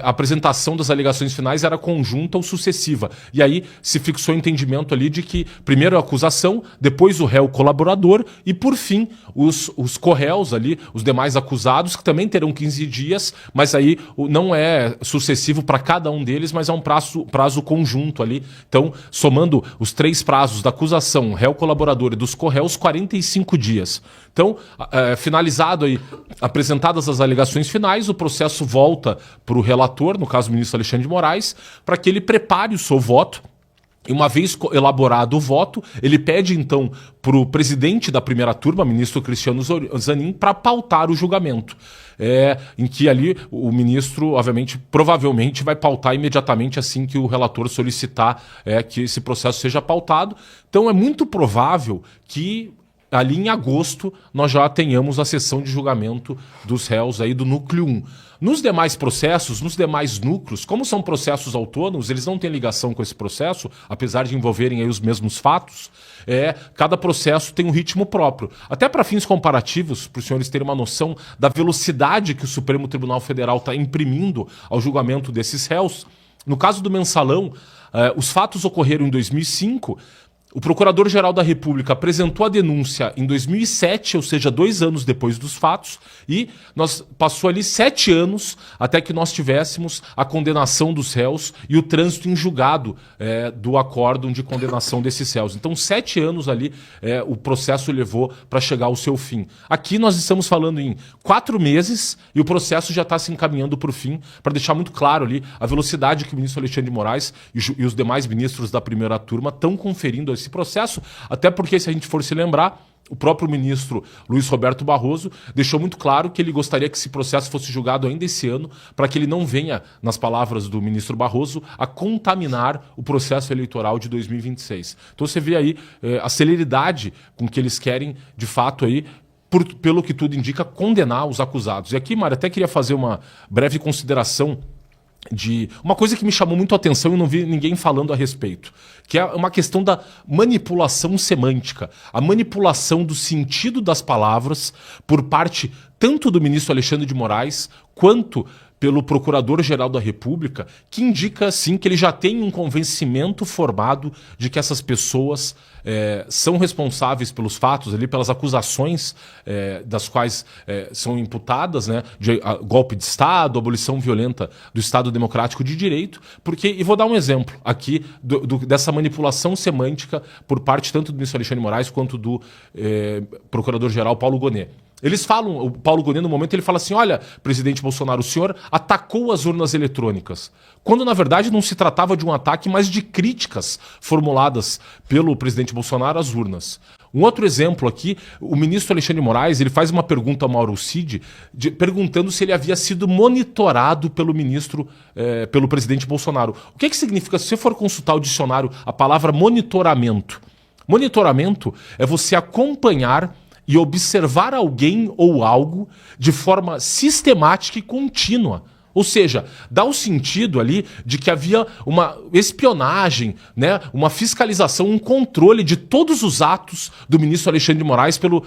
a apresentação das alegações finais era conjunta ou sucessiva. E aí se fixou o entendimento ali de que primeiro a acusação, depois o réu colaborador e, por fim, os corréus ali, os demais acusados, que também terão 15 dias, mas aí não é sucessivo para cada um deles, mas é um prazo conjunto ali. Então, somando os 3 prazos da acusação, réu colaborador e dos corréus, 45 dias. Então, finalizado aí, apresentadas as alegações finais, o processo volta para o relator, no caso o ministro Alexandre de Moraes, para que ele prepare o seu voto. E uma vez elaborado o voto, ele pede então para o presidente da primeira turma, ministro Cristiano Zanin, para pautar o julgamento. Em que ali o ministro, obviamente, provavelmente vai pautar imediatamente assim que o relator solicitar que esse processo seja pautado. Então é muito provável que ali em agosto nós já tenhamos a sessão de julgamento dos réus aí do núcleo 1. Nos demais processos, nos demais núcleos, como são processos autônomos, eles não têm ligação com esse processo, apesar de envolverem aí os mesmos fatos, cada processo tem um ritmo próprio. Até para fins comparativos, para os senhores terem uma noção da velocidade que o Supremo Tribunal Federal está imprimindo ao julgamento desses réus, no caso do Mensalão, os fatos ocorreram em 2005. O Procurador-Geral da República apresentou a denúncia em 2007, ou seja, 2 anos depois dos fatos, e passou ali 7 anos até que nós tivéssemos a condenação dos réus e o trânsito em julgado do acórdão de condenação desses réus. Então, 7 anos ali o processo levou para chegar ao seu fim. Aqui nós estamos falando em 4 meses e o processo já está se encaminhando para o fim, para deixar muito claro ali a velocidade que o ministro Alexandre de Moraes e os demais ministros da primeira turma estão conferindo esse processo, até porque, se a gente for se lembrar, o próprio ministro Luiz Roberto Barroso deixou muito claro que ele gostaria que esse processo fosse julgado ainda esse ano, para que ele não venha, nas palavras do ministro Barroso, a contaminar o processo eleitoral de 2026. Então você vê aí a celeridade com que eles querem, de fato, aí, pelo que tudo indica, condenar os acusados. E aqui, Mário, até queria fazer uma breve consideração de uma coisa que me chamou muito a atenção e não vi ninguém falando a respeito, que é uma questão da manipulação semântica, a manipulação do sentido das palavras por parte tanto do ministro Alexandre de Moraes quanto pelo Procurador-Geral da República, que indica, sim, que ele já tem um convencimento formado de que essas pessoas são responsáveis pelos fatos, ali, pelas acusações das quais são imputadas, né, de golpe de Estado, abolição violenta do Estado Democrático de Direito, e vou dar um exemplo aqui dessa manipulação semântica por parte tanto do ministro Alexandre de Moraes quanto do Procurador-Geral Paulo Gonet. Eles falam, o Paulo Gonet, no momento, ele fala assim: olha, presidente Bolsonaro, o senhor atacou as urnas eletrônicas. Quando, na verdade, não se tratava de um ataque, mas de críticas formuladas pelo presidente Bolsonaro às urnas. Um outro exemplo aqui, o ministro Alexandre de Moraes, ele faz uma pergunta ao Mauro Cid, perguntando se ele havia sido monitorado pelo pelo presidente Bolsonaro. O que significa, se você for consultar o dicionário, a palavra monitoramento? Monitoramento é você acompanhar e observar alguém ou algo de forma sistemática e contínua. Ou seja, dá o sentido ali de que havia uma espionagem, né, uma fiscalização, um controle de todos os atos do ministro Alexandre de Moraes pelo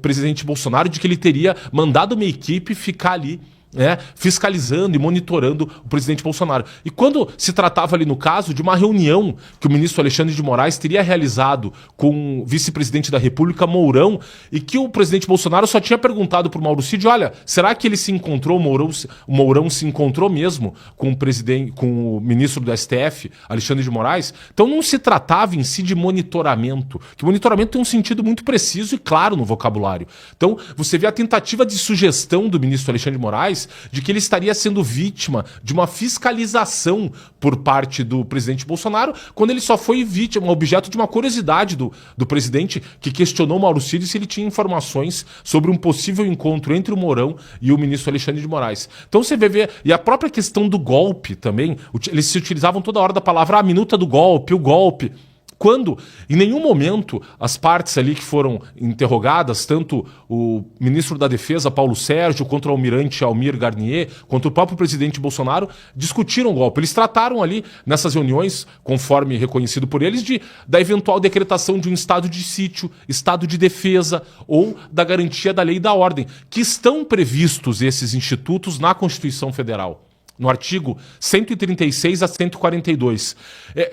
presidente Bolsonaro, de que ele teria mandado uma equipe ficar ali fiscalizando e monitorando o presidente Bolsonaro. E quando se tratava ali no caso de uma reunião que o ministro Alexandre de Moraes teria realizado com o vice-presidente da República, Mourão, e que o presidente Bolsonaro só tinha perguntado para o Mauro Cid, olha, será que ele se encontrou, o Mourão se encontrou mesmo com o ministro do STF, Alexandre de Moraes? Então não se tratava em si de monitoramento, que o monitoramento tem um sentido muito preciso e claro no vocabulário. Então você vê a tentativa de sugestão do ministro Alexandre de Moraes de que ele estaria sendo vítima de uma fiscalização por parte do presidente Bolsonaro, quando ele só foi vítima, objeto de uma curiosidade do presidente, que questionou Mauro Cid se ele tinha informações sobre um possível encontro entre o Mourão e o ministro Alexandre de Moraes. Então você vê, e a própria questão do golpe também, eles se utilizavam toda hora da palavra a minuta do golpe, o golpe. Quando, em nenhum momento, as partes ali que foram interrogadas, tanto o ministro da Defesa, Paulo Sérgio, quanto o almirante Almir Garnier, quanto o próprio presidente Bolsonaro, discutiram o golpe. Eles trataram ali, nessas reuniões, conforme reconhecido por eles, da eventual decretação de um estado de sítio, estado de defesa ou da garantia da lei e da ordem, que estão previstos esses institutos na Constituição Federal. No artigo 136 a 142.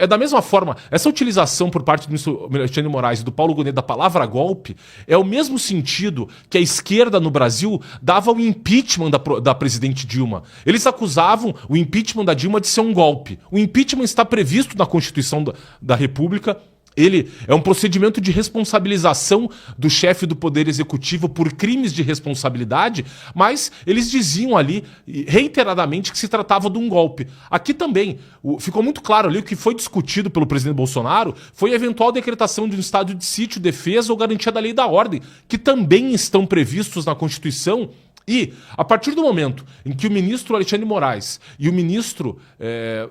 Da mesma forma, essa utilização por parte do ministro Alexandre de Moraes e do Paulo Gonet da palavra golpe é o mesmo sentido que a esquerda no Brasil dava ao impeachment da presidente Dilma. Eles acusavam o impeachment da Dilma de ser um golpe. O impeachment está previsto na Constituição da República. Ele é um procedimento de responsabilização do chefe do Poder Executivo por crimes de responsabilidade, mas eles diziam ali reiteradamente que se tratava de um golpe. Aqui também ficou muito claro ali o que foi discutido pelo presidente Bolsonaro foi a eventual decretação de um estado de sítio, defesa ou garantia da lei e da ordem, que também estão previstos na Constituição. E, a partir do momento em que o ministro Alexandre de Moraes e o ministro,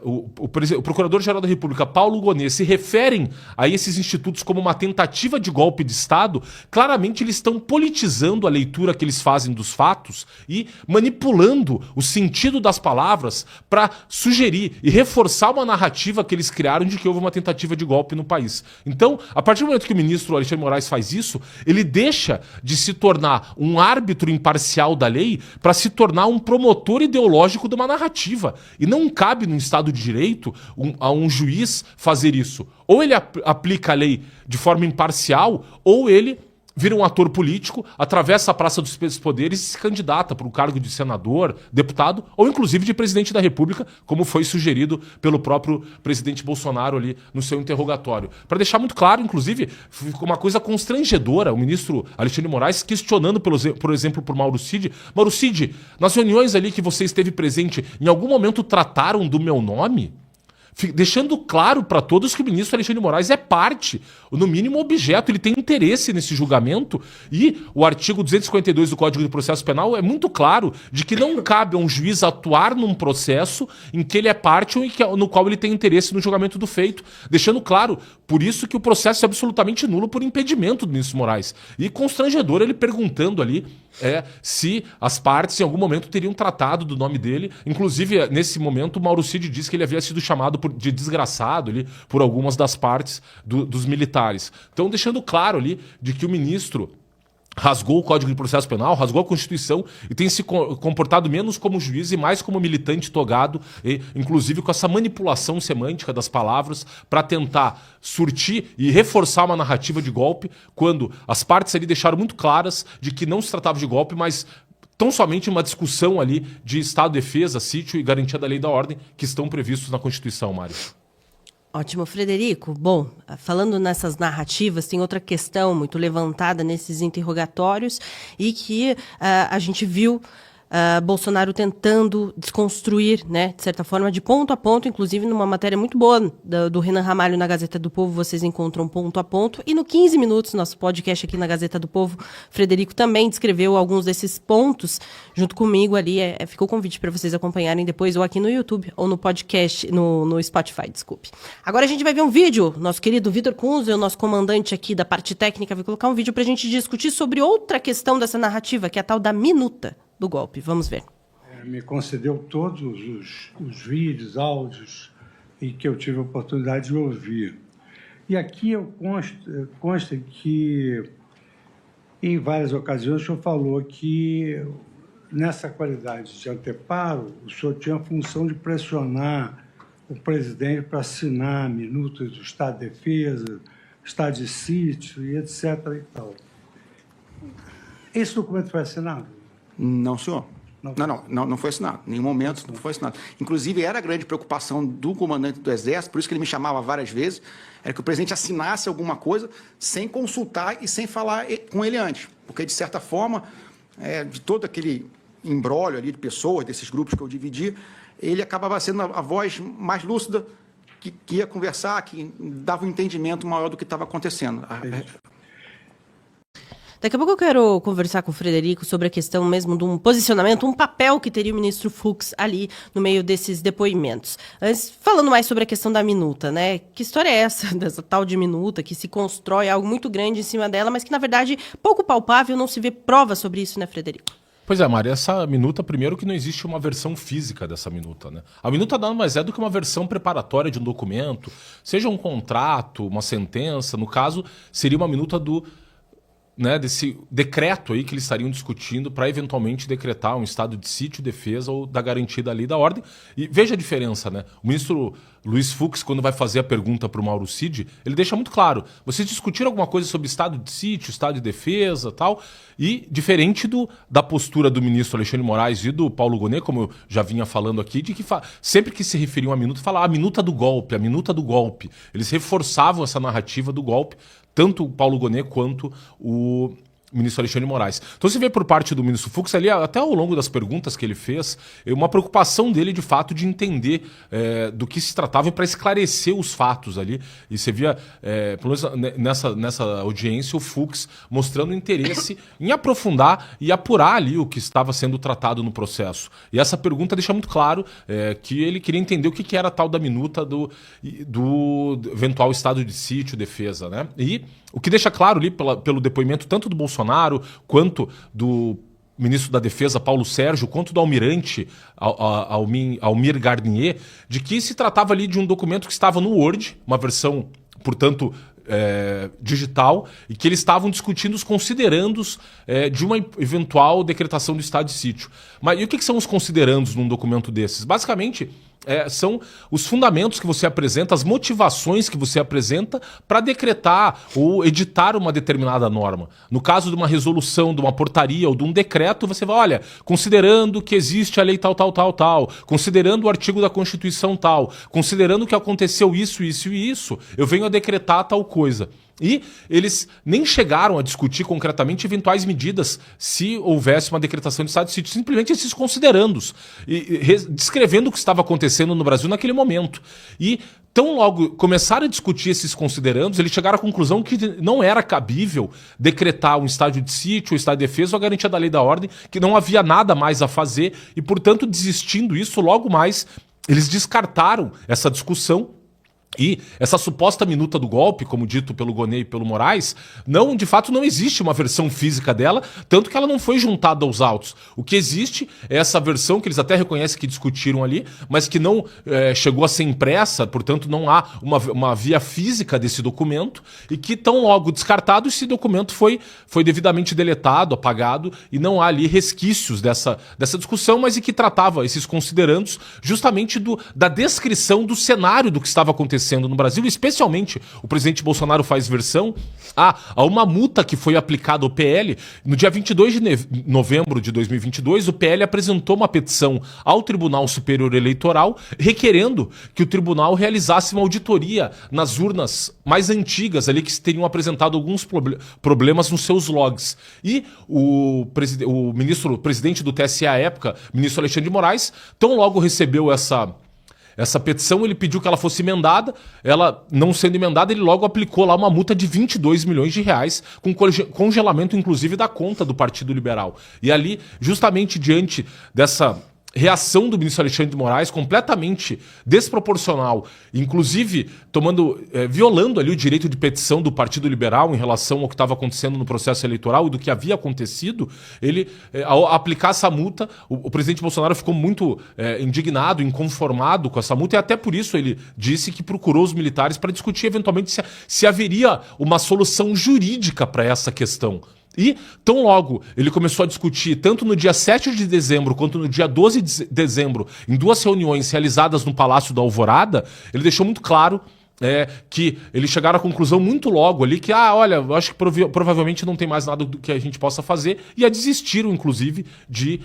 o Procurador-Geral da República, Paulo Gonet, se referem a esses institutos como uma tentativa de golpe de Estado, claramente eles estão politizando a leitura que eles fazem dos fatos e manipulando o sentido das palavras para sugerir e reforçar uma narrativa que eles criaram de que houve uma tentativa de golpe no país. Então, a partir do momento que o ministro Alexandre de Moraes faz isso, ele deixa de se tornar um árbitro imparcial da lei para se tornar um promotor ideológico de uma narrativa. E não cabe no Estado de Direito a um juiz fazer isso. Ou ele aplica a lei de forma imparcial, ou ele vira um ator político, atravessa a Praça dos Poderes e se candidata para o cargo de senador, deputado ou inclusive de presidente da República, como foi sugerido pelo próprio presidente Bolsonaro ali no seu interrogatório. Para deixar muito claro, inclusive, ficou uma coisa constrangedora, o ministro Alexandre de Moraes questionando, por exemplo, por Mauro Cid. Mauro Cid, nas reuniões ali que você esteve presente, em algum momento trataram do meu nome? Deixando claro para todos que o ministro Alexandre de Moraes é parte, no mínimo objeto, ele tem interesse nesse julgamento, e o artigo 252 do Código de Processo Penal é muito claro de que não cabe a um juiz atuar num processo em que ele é parte ou no qual ele tem interesse no julgamento do feito, deixando claro, por isso que o processo é absolutamente nulo por impedimento do ministro Moraes. E constrangedor ele perguntando ali se as partes em algum momento teriam tratado do nome dele. Inclusive, nesse momento, o Mauro Cid disse que ele havia sido chamado de desgraçado ali por algumas das partes dos militares. Então, deixando claro ali de que o ministro rasgou o Código de Processo Penal, rasgou a Constituição e tem se comportado menos como juiz e mais como militante togado, e, inclusive com essa manipulação semântica das palavras para tentar surtir e reforçar uma narrativa de golpe, quando as partes ali deixaram muito claras de que não se tratava de golpe, mas tão somente uma discussão ali de Estado, defesa, sítio e garantia da lei e da ordem que estão previstos na Constituição, Mário. Ótimo, Frederico. Bom, falando nessas narrativas, tem outra questão muito levantada nesses interrogatórios e que a gente viu Bolsonaro tentando desconstruir, né, de certa forma, de ponto a ponto, inclusive numa matéria muito boa do Renan Ramalho na Gazeta do Povo, vocês encontram ponto a ponto. E no 15 Minutos, nosso podcast aqui na Gazeta do Povo, Frederico também descreveu alguns desses pontos junto comigo ali. Ficou o convite para vocês acompanharem depois, ou aqui no YouTube, ou no podcast, no Spotify, desculpe. Agora a gente vai ver um vídeo, nosso querido Vitor Kunze, o nosso comandante aqui da parte técnica, vai colocar um vídeo para a gente discutir sobre outra questão dessa narrativa, que é a tal da minuta do golpe. Vamos ver. Me concedeu todos os vídeos, áudios e que eu tive a oportunidade de ouvir. E aqui consta que, em várias ocasiões, o senhor falou que nessa qualidade de anteparo, o senhor tinha a função de pressionar o presidente para assinar minutas do Estado de Defesa, Estado de Sítio e etc. e tal. Esse documento foi assinado? Não, senhor. Não foi assinado. Em nenhum momento não foi assinado. Inclusive, era a grande preocupação do comandante do Exército, por isso que ele me chamava várias vezes, era que o presidente assinasse alguma coisa sem consultar e sem falar com ele antes. Porque, de certa forma, de todo aquele imbróglio ali de pessoas, desses grupos que eu dividi, ele acabava sendo a voz mais lúcida que ia conversar, que dava um entendimento maior do que estava acontecendo. Daqui a pouco eu quero conversar com o Frederico sobre a questão mesmo de um posicionamento, um papel que teria o ministro Fux ali no meio desses depoimentos. Antes, falando mais sobre a questão da minuta, né? Que história é essa, dessa tal de minuta, que se constrói algo muito grande em cima dela, mas que, na verdade, pouco palpável, não se vê prova sobre isso, né, Frederico? Pois é, Mari, essa minuta, primeiro que não existe uma versão física dessa minuta, né? A minuta nada mais é do que uma versão preparatória de um documento, seja um contrato, uma sentença, no caso, seria uma minuta desse decreto aí que eles estariam discutindo para eventualmente decretar um estado de sítio, defesa ou da garantia da lei e da ordem. E veja a diferença, né? O ministro Luiz Fux, quando vai fazer a pergunta para o Mauro Cid, ele deixa muito claro, vocês discutiram alguma coisa sobre estado de sítio, estado de defesa tal, e diferente da postura do ministro Alexandre de Moraes e do Paulo Gonet, como eu já vinha falando aqui, de que sempre que se referiam à minuta, falava a minuta do golpe, a minuta do golpe. Eles reforçavam essa narrativa do golpe, tanto o Paulo Gonet quanto o ministro Alexandre de Moraes. Então você vê por parte do ministro Fux ali, até ao longo das perguntas que ele fez, uma preocupação dele de fato de entender do que se tratava para esclarecer os fatos ali. E você via, pelo menos nessa audiência, o Fux mostrando interesse em aprofundar e apurar ali o que estava sendo tratado no processo. E essa pergunta deixa muito claro que ele queria entender o que era a tal da minuta do eventual estado de sítio, defesa, né? E o que deixa claro ali pelo depoimento tanto do Bolsonaro quanto do ministro da Defesa, Paulo Sérgio, quanto do almirante Almir Garnier, de que se tratava ali de um documento que estava no Word, uma versão, portanto, digital, e que eles estavam discutindo os considerandos de uma eventual decretação do estado de sítio. Mas e o que são os considerandos num documento desses? Basicamente, são os fundamentos que você apresenta, as motivações que você apresenta para decretar ou editar uma determinada norma. No caso de uma resolução, de uma portaria ou de um decreto, você vai, olha, considerando que existe a lei tal, considerando o artigo da Constituição tal, considerando que aconteceu isso, isso e isso, eu venho a decretar tal coisa. E eles nem chegaram a discutir concretamente eventuais medidas se houvesse uma decretação de estado de sítio, simplesmente esses considerandos, descrevendo o que estava acontecendo no Brasil naquele momento. E tão logo começaram a discutir esses considerandos, eles chegaram à conclusão que não era cabível decretar um estado de sítio, um estado de defesa ou a garantia da lei e da ordem, que não havia nada mais a fazer e, portanto, desistindo isso, logo mais eles descartaram essa discussão. E essa suposta minuta do golpe, como dito pelo Gonet e pelo Moraes, de fato não existe uma versão física dela, tanto que ela não foi juntada aos autos. O que existe é essa versão que eles até reconhecem que discutiram ali, mas que não chegou a ser impressa, portanto não há uma via física desse documento, e que tão logo descartado, esse documento foi devidamente deletado, apagado, e não há ali resquícios dessa discussão, mas e que tratava esses considerandos justamente da descrição do cenário do que estava acontecendo no Brasil, especialmente o presidente Bolsonaro faz versão a uma multa que foi aplicada ao PL. No dia 22 de novembro de 2022, o PL apresentou uma petição ao Tribunal Superior Eleitoral requerendo que o tribunal realizasse uma auditoria nas urnas mais antigas ali que teriam apresentado alguns problemas nos seus logs. E o presidente do TSE à época, ministro Alexandre de Moraes, tão logo recebeu essa petição, ele pediu que ela fosse emendada, ela não sendo emendada, ele logo aplicou lá uma multa de 22 milhões de reais, com congelamento inclusive da conta do Partido Liberal. E ali, justamente diante dessa reação do ministro Alexandre de Moraes, completamente desproporcional, inclusive violando ali o direito de petição do Partido Liberal em relação ao que estava acontecendo no processo eleitoral e do que havia acontecido, ele, ao aplicar essa multa, o presidente Bolsonaro ficou muito indignado, inconformado com essa multa, e até por isso ele disse que procurou os militares para discutir eventualmente se haveria uma solução jurídica para essa questão. E, tão logo, ele começou a discutir, tanto no dia 7 de dezembro quanto no dia 12 de dezembro, em 2 reuniões realizadas no Palácio da Alvorada, ele deixou muito claro que eles chegaram à conclusão muito logo ali que, olha, eu acho que provavelmente não tem mais nada do que a gente possa fazer, e desistiram, inclusive, de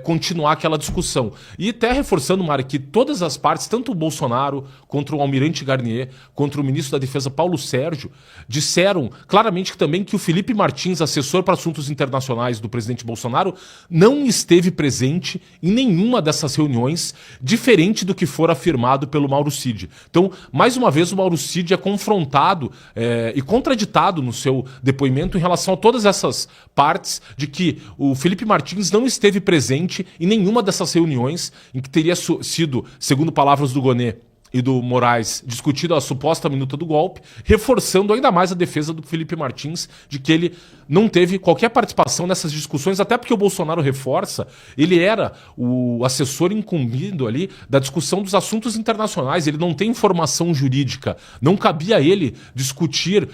continuar aquela discussão. E até reforçando, Mari, que todas as partes, tanto o Bolsonaro, contra o almirante Garnier, contra o ministro da Defesa Paulo Sérgio, disseram claramente que também que o Felipe Martins, assessor para assuntos internacionais do presidente Bolsonaro, não esteve presente em nenhuma dessas reuniões, diferente do que for afirmado pelo Mauro Cid. Então, mais uma vez, o Mauro Cid é confrontado e contraditado no seu depoimento em relação a todas essas partes de que o Felipe Martins não esteve presente em nenhuma dessas reuniões em que teria sido, segundo palavras do Gonê e do Moraes, discutido a suposta minuta do golpe, reforçando ainda mais a defesa do Felipe Martins de que ele não teve qualquer participação nessas discussões, até porque o Bolsonaro reforça, ele era o assessor incumbido ali da discussão dos assuntos internacionais, ele não tem formação jurídica, não cabia a ele discutir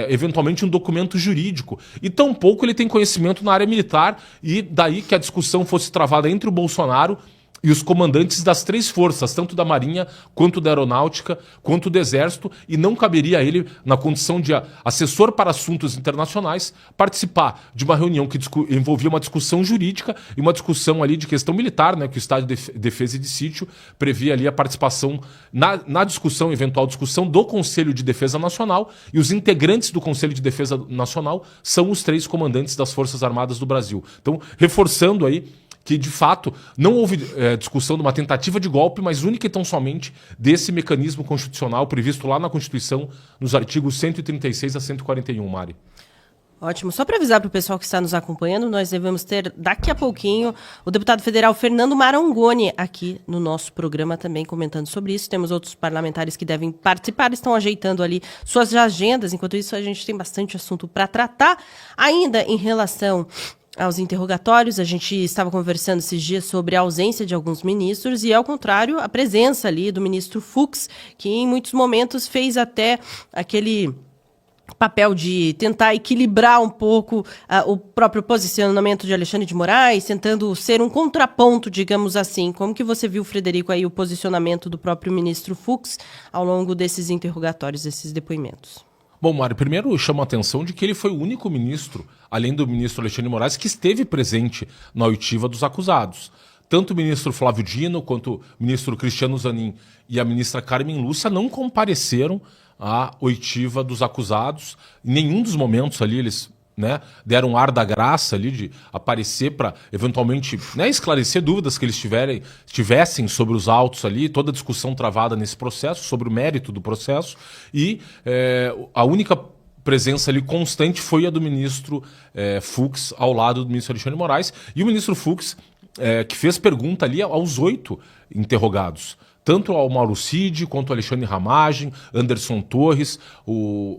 eventualmente um documento jurídico, e tampouco ele tem conhecimento na área militar, e daí que a discussão fosse travada entre o Bolsonaro e os comandantes das 3 forças, tanto da Marinha, quanto da Aeronáutica, quanto do Exército, e não caberia a ele, na condição de assessor para assuntos internacionais, participar de uma reunião que envolvia uma discussão jurídica e uma discussão ali de questão militar, né, que o Estado de Defesa e de Sítio previa ali a participação na discussão, eventual discussão do Conselho de Defesa Nacional, e os integrantes do Conselho de Defesa Nacional são os 3 comandantes das Forças Armadas do Brasil. Então, reforçando aí que, de fato, não houve discussão de uma tentativa de golpe, mas única e tão somente desse mecanismo constitucional previsto lá na Constituição, nos artigos 136 a 141, Mari. Ótimo. Só para avisar para o pessoal que está nos acompanhando, nós devemos ter daqui a pouquinho o deputado federal Fernando Marangoni aqui no nosso programa também comentando sobre isso. Temos outros parlamentares que devem participar, estão ajeitando ali suas agendas. Enquanto isso, a gente tem bastante assunto para tratar. Ainda em relação aos interrogatórios, a gente estava conversando esses dias sobre a ausência de alguns ministros e, ao contrário, a presença ali do ministro Fux, que em muitos momentos fez até aquele papel de tentar equilibrar um pouco o próprio posicionamento de Alexandre de Moraes, tentando ser um contraponto, digamos assim. Como que você viu, Frederico, aí o posicionamento do próprio ministro Fux ao longo desses interrogatórios, desses depoimentos? Bom, Mário, primeiro eu chamo a atenção de que ele foi o único ministro, além do ministro Alexandre de Moraes, que esteve presente na oitiva dos acusados. Tanto o ministro Flávio Dino, quanto o ministro Cristiano Zanin e a ministra Carmen Lúcia não compareceram à oitiva dos acusados. Em nenhum dos momentos ali eles deram um ar da graça ali de aparecer para eventualmente esclarecer dúvidas que eles tivessem sobre os autos ali, toda a discussão travada nesse processo, sobre o mérito do processo, e a única presença ali constante foi a do ministro Fux ao lado do ministro Alexandre de Moraes, e o ministro Fux que fez pergunta ali aos 8 interrogados, tanto ao Mauro Cid, quanto ao Alexandre Ramagem, Anderson Torres, o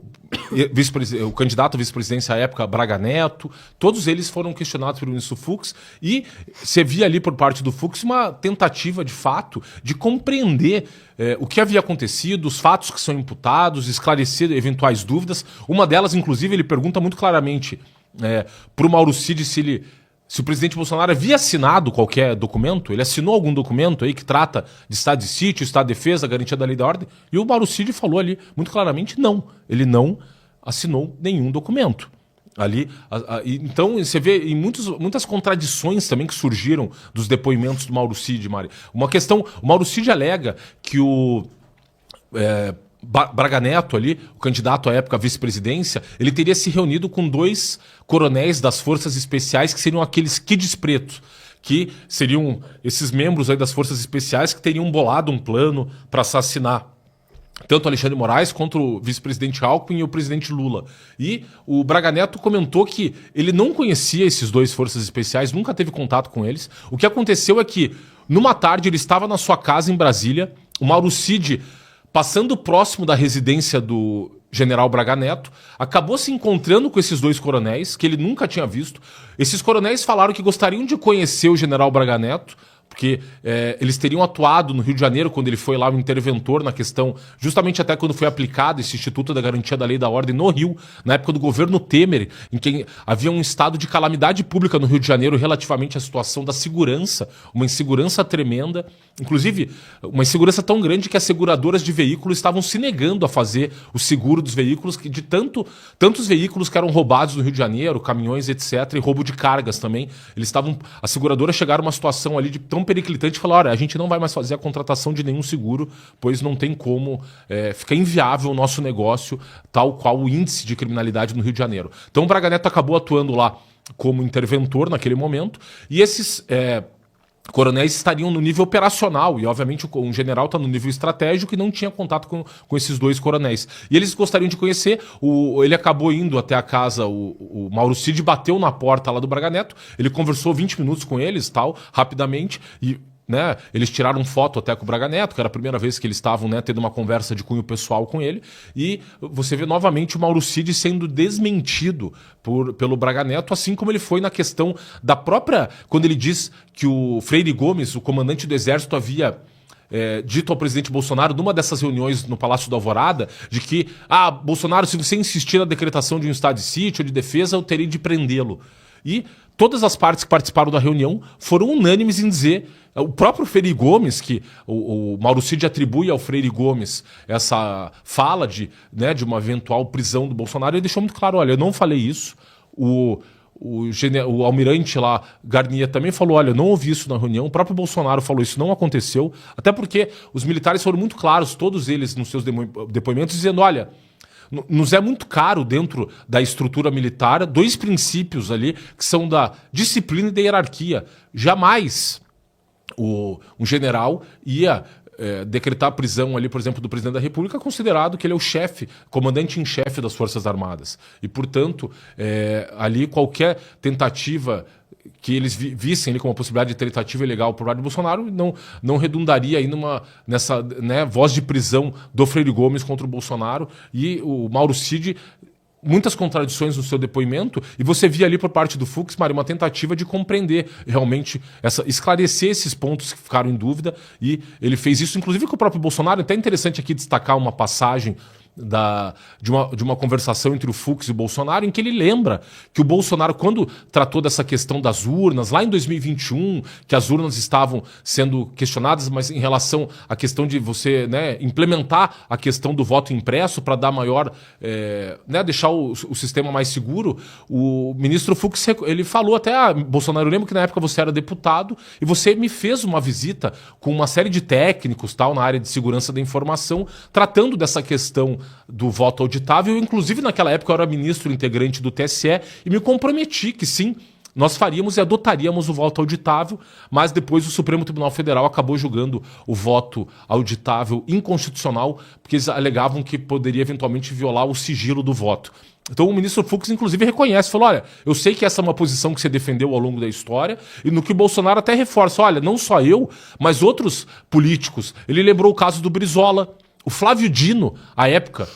candidato à vice-presidência à época, Braga Neto, todos eles foram questionados pelo ministro Fux, e se via ali por parte do Fux uma tentativa, de fato, de compreender o que havia acontecido, os fatos que são imputados, esclarecer eventuais dúvidas. Uma delas, inclusive, ele pergunta muito claramente para o Mauro Cid se o presidente Bolsonaro havia assinado qualquer documento, ele assinou algum documento aí que trata de estado de sítio, estado de defesa, garantia da lei e da ordem, e o Mauro Cid falou ali muito claramente não, ele não assinou nenhum documento. Então você vê em muitas contradições também que surgiram dos depoimentos do Mauro Cid, Mari. O Mauro Cid alega que o Braga Neto ali, o candidato à época à vice-presidência, ele teria se reunido com 2 coronéis das forças especiais, que seriam aqueles kids pretos, que seriam esses membros aí das forças especiais que teriam bolado um plano para assassinar tanto Alexandre de Moraes quanto o vice-presidente Alckmin e o presidente Lula. E o Braga Neto comentou que ele não conhecia esses 2 forças especiais, nunca teve contato com eles. O que aconteceu é que, numa tarde, ele estava na sua casa em Brasília, o Mauro Cid, passando próximo da residência do general Braga Neto, acabou se encontrando com esses 2 coronéis, que ele nunca tinha visto. Esses coronéis falaram que gostariam de conhecer o general Braga Neto, porque eles teriam atuado no Rio de Janeiro quando ele foi lá um interventor na questão, justamente até quando foi aplicado esse Instituto da Garantia da Lei e da Ordem no Rio, na época do governo Temer, em que havia um estado de calamidade pública no Rio de Janeiro relativamente à situação da segurança, uma insegurança tremenda, inclusive uma insegurança tão grande que as seguradoras de veículos estavam se negando a fazer o seguro dos veículos, que de tantos veículos que eram roubados no Rio de Janeiro, caminhões, etc., e roubo de cargas também. As seguradoras chegaram a uma situação ali de tão periclitante e falaram: olha, a gente não vai mais fazer a contratação de nenhum seguro, pois não tem como, fica inviável o nosso negócio, tal qual o índice de criminalidade no Rio de Janeiro. Então o Braga Neto acabou atuando lá como interventor naquele momento, e esses coronéis estariam no nível operacional, e obviamente um general está no nível estratégico e não tinha contato com esses dois coronéis. E eles gostariam de conhecer, ele acabou indo até a casa, o Mauro Cid bateu na porta lá do Braga Neto, ele conversou 20 minutos com eles, rapidamente, e eles tiraram foto até com o Braga Neto, que era a primeira vez que eles estavam tendo uma conversa de cunho pessoal com ele, e você vê novamente o Mauro Cid sendo desmentido pelo Braga Neto, assim como ele foi na questão da própria, quando ele diz que o Freire Gomes, o comandante do Exército, havia dito ao presidente Bolsonaro, numa dessas reuniões no Palácio da Alvorada, de que, Bolsonaro, se você insistir na decretação de um estado de sítio ou de defesa, eu terei de prendê-lo. E todas as partes que participaram da reunião foram unânimes em dizer, o próprio Freire Gomes, que o Mauro Cid atribui ao Freire Gomes essa fala de uma eventual prisão do Bolsonaro, ele deixou muito claro: olha, eu não falei isso. O almirante lá, Garnier, também falou: olha, eu não ouvi isso na reunião. O próprio Bolsonaro falou: isso não aconteceu. Até porque os militares foram muito claros, todos eles nos seus depoimentos, dizendo: olha, nos é muito caro dentro da estrutura militar dois princípios ali que são da disciplina e da hierarquia. Jamais um general ia decretar a prisão ali, por exemplo, do presidente da República, considerado que ele é o chefe, comandante em chefe das Forças Armadas. E, portanto, ali qualquer tentativa que eles vissem ali como uma possibilidade de tentativa ilegal por parte do Bolsonaro não redundaria aí nessa voz de prisão do Freire Gomes contra o Bolsonaro. E o Mauro Cid, muitas contradições no seu depoimento, e você via ali por parte do Fux, Mário, uma tentativa de compreender realmente, esclarecer esses pontos que ficaram em dúvida, e ele fez isso inclusive com o próprio Bolsonaro. Até interessante aqui destacar uma passagem de uma conversação entre o Fux e o Bolsonaro, em que ele lembra que o Bolsonaro, quando tratou dessa questão das urnas, lá em 2021, que as urnas estavam sendo questionadas, mas em relação à questão de você implementar a questão do voto impresso para dar maior, deixar o sistema mais seguro, o ministro Fux, ele falou até: Bolsonaro, eu lembro que na época você era deputado e você me fez uma visita com uma série de técnicos na área de segurança da informação, tratando dessa questão do voto auditável. Inclusive, naquela época, eu era ministro integrante do TSE e me comprometi que sim, nós faríamos e adotaríamos o voto auditável, mas depois o Supremo Tribunal Federal acabou julgando o voto auditável inconstitucional, porque eles alegavam que poderia eventualmente violar o sigilo do voto. Então o ministro Fux, inclusive, reconhece, falou: olha, eu sei que essa é uma posição que você defendeu ao longo da história, e no que o Bolsonaro até reforça: olha, não só eu, mas outros políticos. Ele lembrou o caso do Brizola. O Flávio Dino, à época,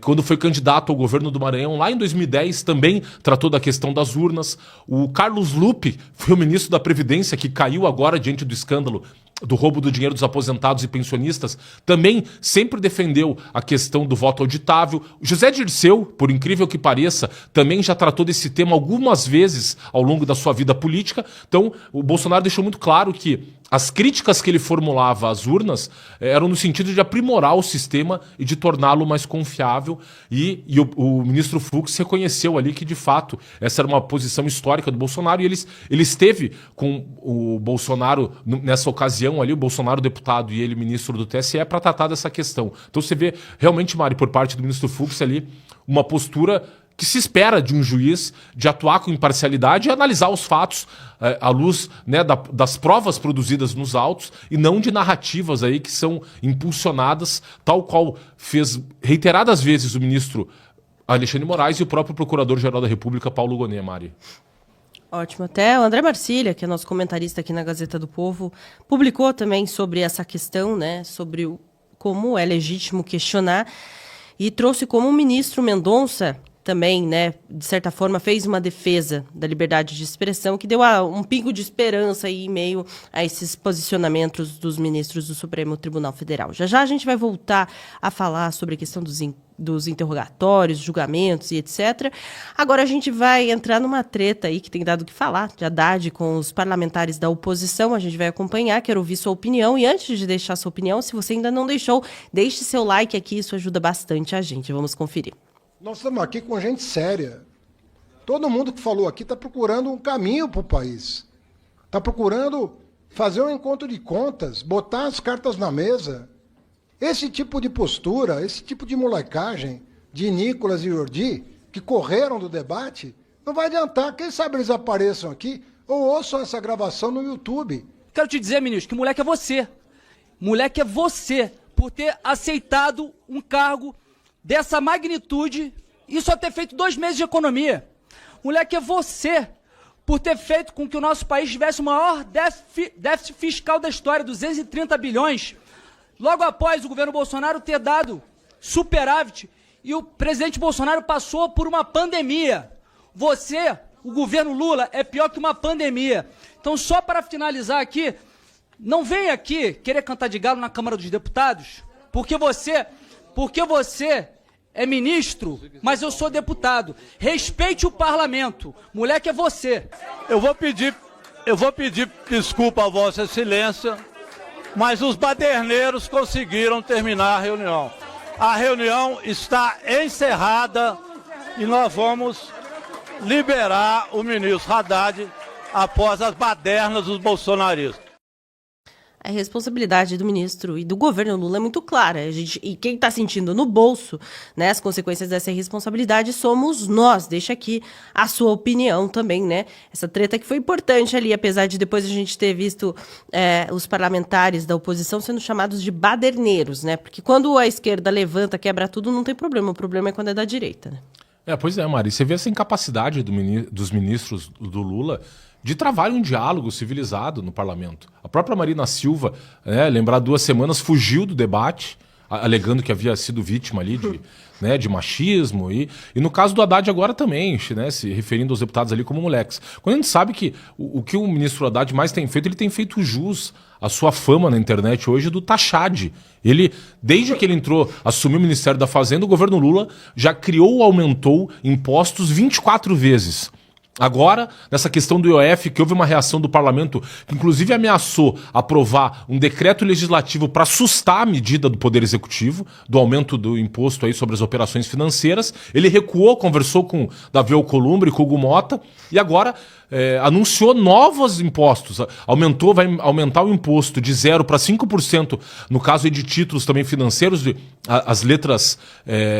quando foi candidato ao governo do Maranhão, lá em 2010, também tratou da questão das urnas. O Carlos Lupe foi o ministro da Previdência, que caiu agora diante do escândalo do roubo do dinheiro dos aposentados e pensionistas, também sempre defendeu a questão do voto auditável. José Dirceu, por incrível que pareça, também já tratou desse tema algumas vezes ao longo da sua vida política. Então, o Bolsonaro deixou muito claro que as críticas que ele formulava às urnas eram no sentido de aprimorar o sistema e de torná-lo mais confiável. E o ministro Fux reconheceu ali que, de fato, essa era uma posição histórica do Bolsonaro, e ele esteve com o Bolsonaro nessa ocasião ali, o Bolsonaro deputado e ele ministro do TSE, para tratar dessa questão. Então você vê realmente, Mari, por parte do ministro Fux ali, uma postura que se espera de um juiz, de atuar com imparcialidade e analisar os fatos à luz das provas produzidas nos autos, e não de narrativas aí que são impulsionadas, tal qual fez reiteradas vezes o ministro Alexandre de Moraes e o próprio Procurador-Geral da República, Paulo Gonet, Mari. Ótimo. Até o André Marcília, que é nosso comentarista aqui na Gazeta do Povo, publicou também sobre essa questão, sobre como é legítimo questionar, e trouxe como o ministro Mendonça também, né, de certa forma, fez uma defesa da liberdade de expressão que deu um pingo de esperança aí em meio a esses posicionamentos dos ministros do Supremo Tribunal Federal. Já já a gente vai voltar a falar sobre a questão dos interrogatórios, julgamentos e etc. Agora a gente vai entrar numa treta aí que tem dado o que falar, de Haddad com os parlamentares da oposição. A gente vai acompanhar, quero ouvir sua opinião. E antes de deixar sua opinião, se você ainda não deixou, deixe seu like aqui, isso ajuda bastante a gente. Vamos conferir. Nós estamos aqui com gente séria. Todo mundo que falou aqui está procurando um caminho para o país. Está procurando fazer um encontro de contas, botar as cartas na mesa. Esse tipo de postura, esse tipo de molecagem de Nicolas e Jordi, que correram do debate, não vai adiantar. Quem sabe eles apareçam aqui ou ouçam essa gravação no YouTube. Quero te dizer, ministro, que moleque é você. Moleque é você, por ter aceitado um cargo dessa magnitude e só ter feito 2 meses de economia. Moleque, é você por ter feito com que o nosso país tivesse o maior déficit fiscal da história, 230 bilhões, logo após o governo Bolsonaro ter dado superávit e o presidente Bolsonaro passou por uma pandemia. Você, o governo Lula, é pior que uma pandemia. Então, só para finalizar aqui, não venha aqui querer cantar de galo na Câmara dos Deputados, porque você é ministro, mas eu sou deputado. Respeite o parlamento. Moleque, é você. Eu vou pedir desculpa a Vossa Excelência, mas os baderneiros conseguiram terminar a reunião. A reunião está encerrada e nós vamos liberar o ministro Haddad após as badernas dos bolsonaristas. A responsabilidade do ministro e do governo Lula é muito clara. E quem está sentindo no bolso, né, as consequências dessa irresponsabilidade somos nós. Deixa aqui a sua opinião também, né? Essa treta que foi importante ali, apesar de depois a gente ter visto os parlamentares da oposição sendo chamados de baderneiros, né? Porque quando a esquerda levanta, quebra tudo, não tem problema. O problema é quando é da direita, né? Pois é, Mari. Você vê essa incapacidade dos ministros do Lula de travar um diálogo civilizado no parlamento. A própria Marina Silva, lembrar 2 semanas, fugiu do debate, alegando que havia sido vítima ali de machismo. E no caso do Haddad agora também, né, se referindo aos deputados ali como moleques. Quando a gente sabe que o que o ministro Haddad mais tem feito, ele tem feito jus à sua fama na internet hoje do taxade. Ele, desde que ele assumiu o Ministério da Fazenda, o governo Lula já criou ou aumentou impostos 24 vezes. Agora, nessa questão do IOF, que houve uma reação do parlamento, que inclusive ameaçou aprovar um decreto legislativo para assustar a medida do Poder Executivo, do aumento do imposto aí sobre as operações financeiras. Ele recuou, conversou com Davi Alcolumbre e com Hugo Mota, e agora anunciou novos impostos. Vai aumentar o imposto de 0% para 5%, no caso aí de títulos também financeiros, as letras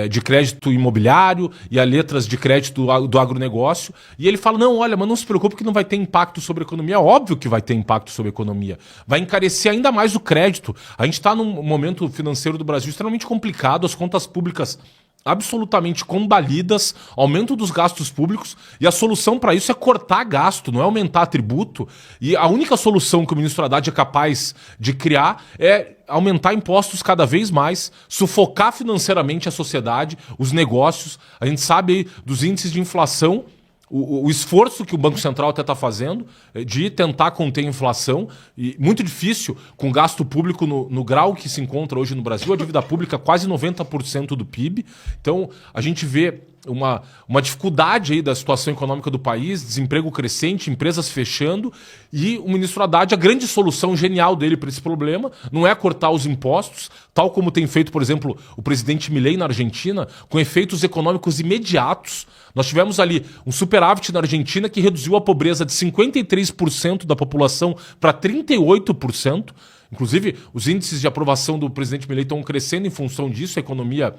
de crédito imobiliário e as letras de crédito do agronegócio. E ele fala, não, olha, mas não se preocupe que não vai ter impacto sobre a economia. Óbvio que vai ter impacto sobre a economia. Vai encarecer ainda mais o crédito. A gente está num momento financeiro do Brasil extremamente complicado, as contas públicas absolutamente combalidas, aumento dos gastos públicos, e a solução para isso é cortar gasto, não é aumentar tributo. E a única solução que o ministro Haddad é capaz de criar é aumentar impostos cada vez mais, sufocar financeiramente a sociedade, os negócios. A gente sabe aí dos índices de inflação, o esforço que o Banco Central até está fazendo de tentar conter a inflação, e muito difícil com o gasto público no grau que se encontra hoje no Brasil, a dívida pública quase 90% do PIB. Então a gente vê uma dificuldade aí da situação econômica do país, desemprego crescente, empresas fechando, e o ministro Haddad, a grande solução genial dele para esse problema não é cortar os impostos, tal como tem feito, por exemplo, o presidente Milei na Argentina, com efeitos econômicos imediatos. Nós tivemos ali um superávit na Argentina que reduziu a pobreza de 53% da população para 38%. Inclusive, os índices de aprovação do presidente Milei estão crescendo em função disso, a economia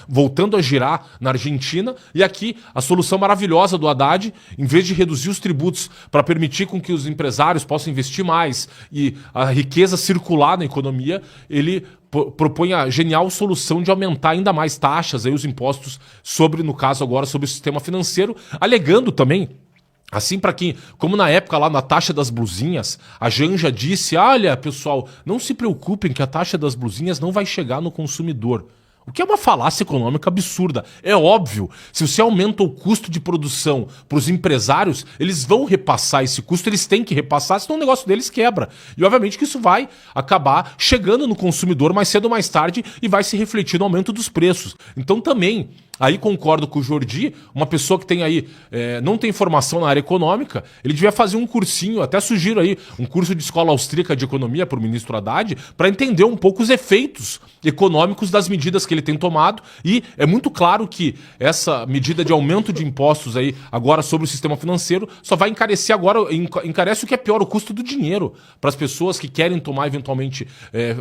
voltando a girar na Argentina. E aqui, a solução maravilhosa do Haddad, em vez de reduzir os tributos para permitir com que os empresários possam investir mais e a riqueza circular na economia, ele propõe a genial solução de aumentar ainda mais taxas, aí, os impostos no caso agora, sobre o sistema financeiro, alegando também, assim, para quem, como na época lá na taxa das blusinhas, a Janja disse, olha, pessoal, não se preocupem que a taxa das blusinhas não vai chegar no consumidor. O que é uma falácia econômica absurda. É óbvio, se você aumenta o custo de produção para os empresários, eles vão repassar esse custo, eles têm que repassar, senão o negócio deles quebra. E obviamente que isso vai acabar chegando no consumidor mais cedo ou mais tarde e vai se refletir no aumento dos preços. Então também, aí concordo com o Jordi, uma pessoa que tem aí, não tem formação na área econômica, ele devia fazer um cursinho, até sugiro aí, um curso de escola austríaca de economia para o ministro Haddad, para entender um pouco os efeitos econômicos das medidas que ele tem tomado, e é muito claro que essa medida de aumento de impostos aí agora sobre o sistema financeiro só vai encarecer agora, encarece o que é pior, o custo do dinheiro para as pessoas que querem tomar eventualmente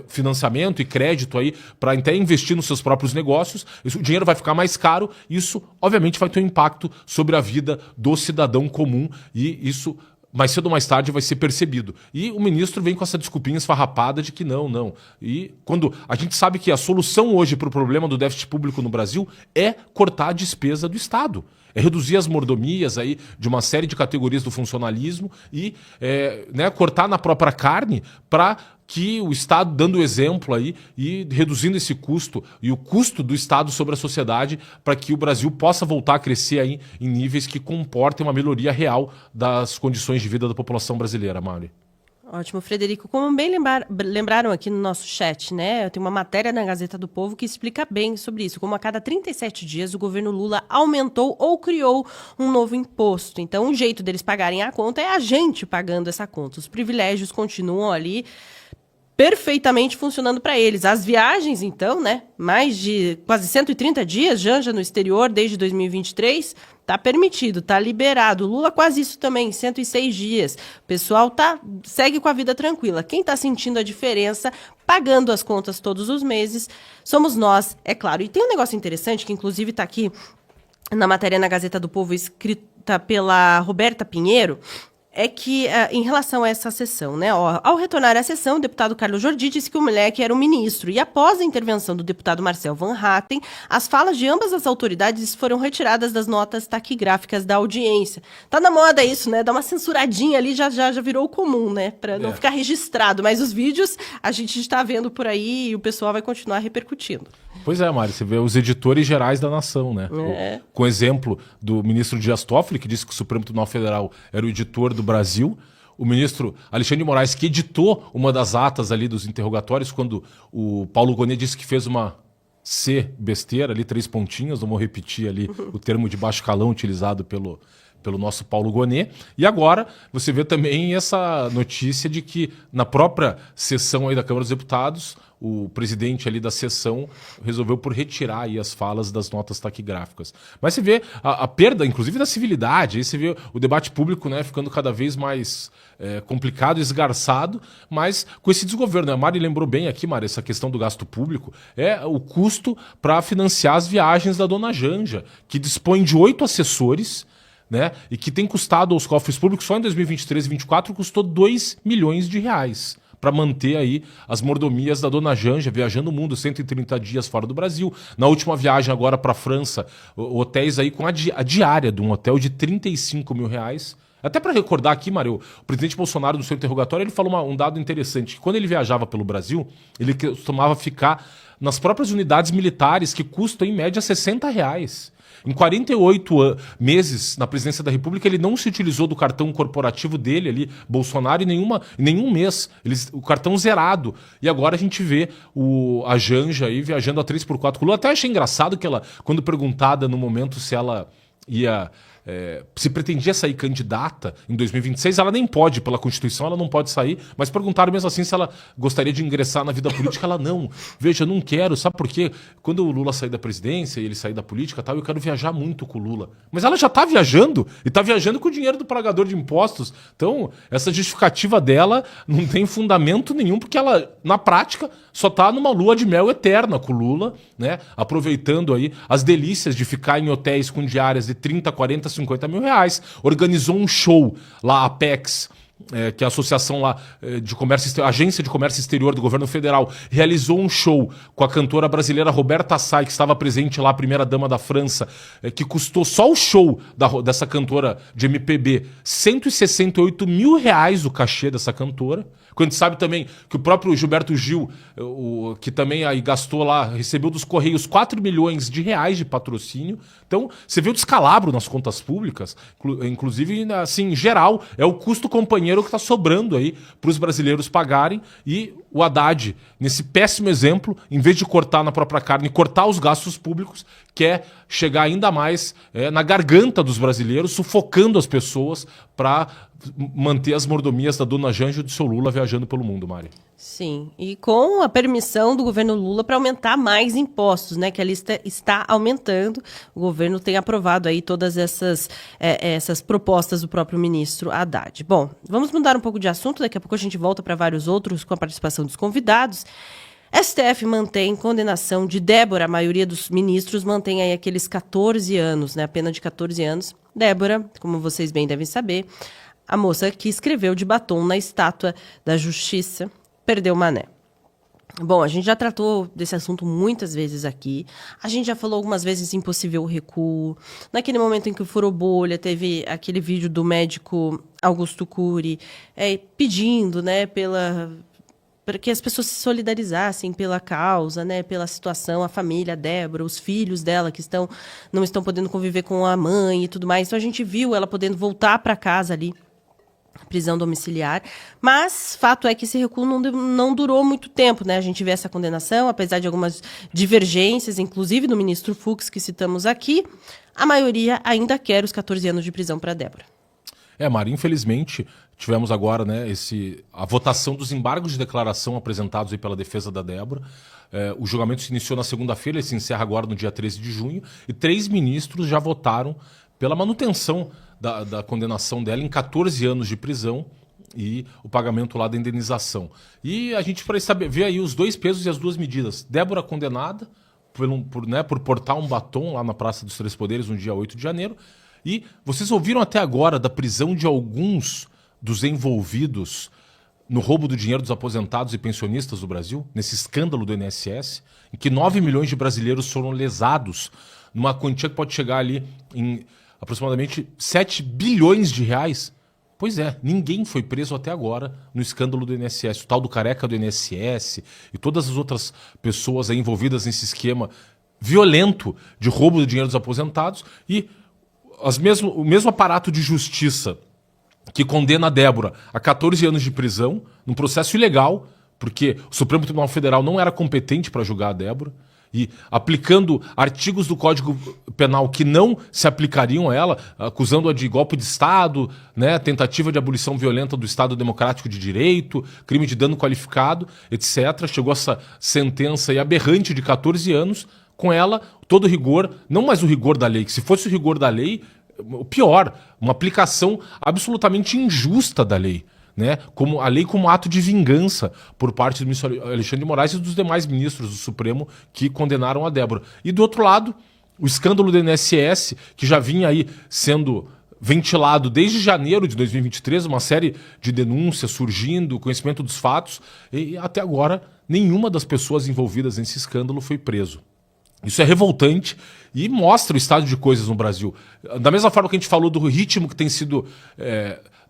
financiamento e crédito aí para até investir nos seus próprios negócios, o dinheiro vai ficar mais caro, isso obviamente vai ter um impacto sobre a vida do cidadão comum e isso mais cedo ou mais tarde vai ser percebido. E o ministro vem com essa desculpinha esfarrapada de que não. E quando a gente sabe que a solução hoje para o problema do déficit público no Brasil é cortar a despesa do Estado. É reduzir as mordomias aí de uma série de categorias do funcionalismo e cortar na própria carne para que o Estado, dando o exemplo aí e reduzindo esse custo e o custo do Estado sobre a sociedade para que o Brasil possa voltar a crescer aí em níveis que comportem uma melhoria real das condições de vida da população brasileira, Mauri. Ótimo, Frederico. Como bem lembraram aqui no nosso chat, né? Tem uma matéria na Gazeta do Povo que explica bem sobre isso. Como a cada 37 dias o governo Lula aumentou ou criou um novo imposto. Então, o jeito deles pagarem a conta é a gente pagando essa conta. Os privilégios continuam ali perfeitamente funcionando para eles. As viagens, então, né? Mais de quase 130 dias, Janja, no exterior, desde 2023, tá permitido, tá liberado. Lula quase isso também, 106 dias. O pessoal segue com a vida tranquila. Quem tá sentindo a diferença, pagando as contas todos os meses, somos nós, é claro. E tem um negócio interessante, que inclusive tá aqui na matéria na Gazeta do Povo, escrita pela Roberta Pinheiro, é que, em relação a essa sessão, né? Ao retornar à sessão, o deputado Carlos Jordi disse que o moleque era um ministro. E após a intervenção do deputado Marcel Van Hatten, as falas de ambas as autoridades foram retiradas das notas taquigráficas da audiência. Tá na moda isso, né? Dá uma censuradinha ali, já virou comum, né? Para não ficar registrado. Mas os vídeos a gente está vendo por aí e o pessoal vai continuar repercutindo. Pois é, Mari, você vê os editores gerais da nação, né? Com o exemplo do ministro Dias Toffoli, que disse que o Supremo Tribunal Federal era o editor do Brasil, o ministro Alexandre de Moraes, que editou uma das atas ali dos interrogatórios, quando o Paulo Gonet disse que fez uma besteira ali, 3 pontinhos, não vou repetir ali o termo de baixo calão utilizado pelo nosso Paulo Gonet. E agora você vê também essa notícia de que na própria sessão aí da Câmara dos Deputados, o presidente ali da sessão resolveu por retirar aí as falas das notas taquigráficas. Mas você vê a perda, inclusive, da civilidade, aí você vê o debate público, né, ficando cada vez mais complicado, esgarçado, mas com esse desgoverno. A Mari lembrou bem aqui, Mari, essa questão do gasto público, é o custo para financiar as viagens da dona Janja, que dispõe de 8 assessores, né, e que tem custado aos cofres públicos, só em 2023 e 2024, custou 2 milhões de reais para manter aí as mordomias da dona Janja, viajando o mundo, 130 dias fora do Brasil. Na última viagem agora para a França, hotéis aí com a diária de um hotel de 35 mil reais. Até para recordar aqui, Mário, o presidente Bolsonaro, no seu interrogatório, ele falou um dado interessante, que quando ele viajava pelo Brasil, ele costumava ficar nas próprias unidades militares, que custam, em média, 60 reais. Em 48 meses na presidência da República, ele não se utilizou do cartão corporativo dele ali, Bolsonaro, em nenhum mês. O cartão zerado. E agora a gente vê a Janja aí viajando a 3x4 com o Lula. Até achei engraçado que ela, quando perguntada no momento se ela ia... se pretendia sair candidata em 2026, ela nem pode, pela Constituição, ela não pode sair, mas perguntaram mesmo assim se ela gostaria de ingressar na vida política. Ela não, veja, eu não quero, sabe por quê? Quando o Lula sair da presidência e ele sair da política e tal, eu quero viajar muito com o Lula. Mas ela já está viajando, e está viajando com o dinheiro do pagador de impostos. Então, essa justificativa dela não tem fundamento nenhum, porque ela, na prática, só está numa lua de mel eterna com o Lula, né? Aproveitando aí as delícias de ficar em hotéis com diárias de 30, 40, 50 mil reais. Organizou um show lá, a Apex, que é a associação lá de comércio, agência de comércio exterior do governo federal, realizou um show com a cantora brasileira Roberta Say, que estava presente lá, a primeira-dama da França, que custou só o show dessa cantora de MPB 168 mil reais o cachê dessa cantora, Quando a gente sabe também que o próprio Gilberto Gil, que também aí gastou lá, recebeu dos Correios 4 milhões de reais de patrocínio. Então, você vê o descalabro nas contas públicas, inclusive, assim, em geral, é o custo companheiro que está sobrando aí para os brasileiros pagarem. E o Haddad, nesse péssimo exemplo, em vez de cortar na própria carne, cortar os gastos públicos, quer chegar ainda mais na garganta dos brasileiros, sufocando as pessoas para manter as mordomias da dona Janja e do seu Lula viajando pelo mundo, Mari. Sim, e com a permissão do governo Lula para aumentar mais impostos, né? Que a lista está aumentando. O governo tem aprovado aí todas essas propostas do próprio ministro Haddad. Bom, vamos mudar um pouco de assunto, daqui a pouco a gente volta para vários outros com a participação dos convidados. STF mantém condenação de Débora, a maioria dos ministros mantém aí aqueles 14 anos, né? A pena de 14 anos. Débora, como vocês bem devem saber, a moça que escreveu de batom na estátua da Justiça, perdeu Mané. Bom, a gente já tratou desse assunto muitas vezes aqui. A gente já falou algumas vezes em possível recuo. Naquele momento em que furou bolha, teve aquele vídeo do médico Augusto Cury pedindo, né, para que as pessoas se solidarizassem pela causa, né, pela situação, a família, a Débora, os filhos dela que não estão podendo conviver com a mãe e tudo mais. Então a gente viu ela podendo voltar para casa ali, prisão domiciliar, mas fato é que esse recuo não durou muito tempo, né? A gente vê essa condenação, apesar de algumas divergências, inclusive do ministro Fux, que citamos aqui, a maioria ainda quer os 14 anos de prisão para Débora. Mari, infelizmente, tivemos agora, né, a votação dos embargos de declaração apresentados aí pela defesa da Débora. O julgamento se iniciou na segunda-feira, ele se encerra agora no dia 13 de junho, e 3 ministros já votaram pela manutenção da condenação dela em 14 anos de prisão e o pagamento lá da indenização. E a gente vai ver aí os 2 pesos e as 2 medidas. Débora condenada por portar um batom lá na Praça dos Três Poderes no dia 8 de janeiro. E vocês ouviram até agora da prisão de alguns dos envolvidos no roubo do dinheiro dos aposentados e pensionistas do Brasil, nesse escândalo do INSS, em que 9 milhões de brasileiros foram lesados numa quantia que pode chegar ali em aproximadamente 7 bilhões de reais. Pois é, ninguém foi preso até agora no escândalo do INSS. O tal do careca do INSS e todas as outras pessoas aí envolvidas nesse esquema violento de roubo do dinheiro dos aposentados. E o mesmo aparato de justiça que condena a Débora a 14 anos de prisão, num processo ilegal, porque o Supremo Tribunal Federal não era competente para julgar a Débora, e aplicando artigos do Código Penal que não se aplicariam a ela, acusando-a de golpe de Estado, né, tentativa de abolição violenta do Estado Democrático de Direito, crime de dano qualificado, etc. Chegou essa sentença aí aberrante de 14 anos, com ela todo o rigor, não mais o rigor da lei, que se fosse o rigor da lei, o pior, uma aplicação absolutamente injusta da lei. Né, como a lei como ato de vingança por parte do ministro Alexandre de Moraes e dos demais ministros do Supremo que condenaram a Débora. E do outro lado, o escândalo do INSS, que já vinha aí sendo ventilado desde janeiro de 2023, uma série de denúncias surgindo, conhecimento dos fatos, e até agora nenhuma das pessoas envolvidas nesse escândalo foi preso. Isso é revoltante e mostra o estado de coisas no Brasil. Da mesma forma que a gente falou do ritmo que tem sido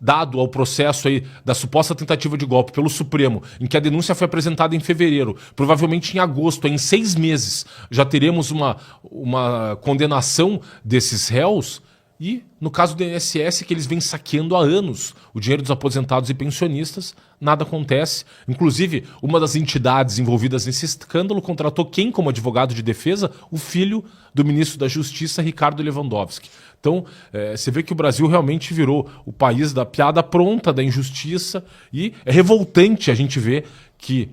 dado ao processo aí da suposta tentativa de golpe pelo Supremo, em que a denúncia foi apresentada em fevereiro, provavelmente em agosto, em 6 meses, já teremos uma condenação desses réus. E, no caso do INSS, que eles vêm saqueando há anos o dinheiro dos aposentados e pensionistas, nada acontece. Inclusive, uma das entidades envolvidas nesse escândalo contratou quem como advogado de defesa? O filho do ministro da Justiça, Ricardo Lewandowski. Então, você vê que o Brasil realmente virou o país da piada pronta, da injustiça, e é revoltante a gente ver que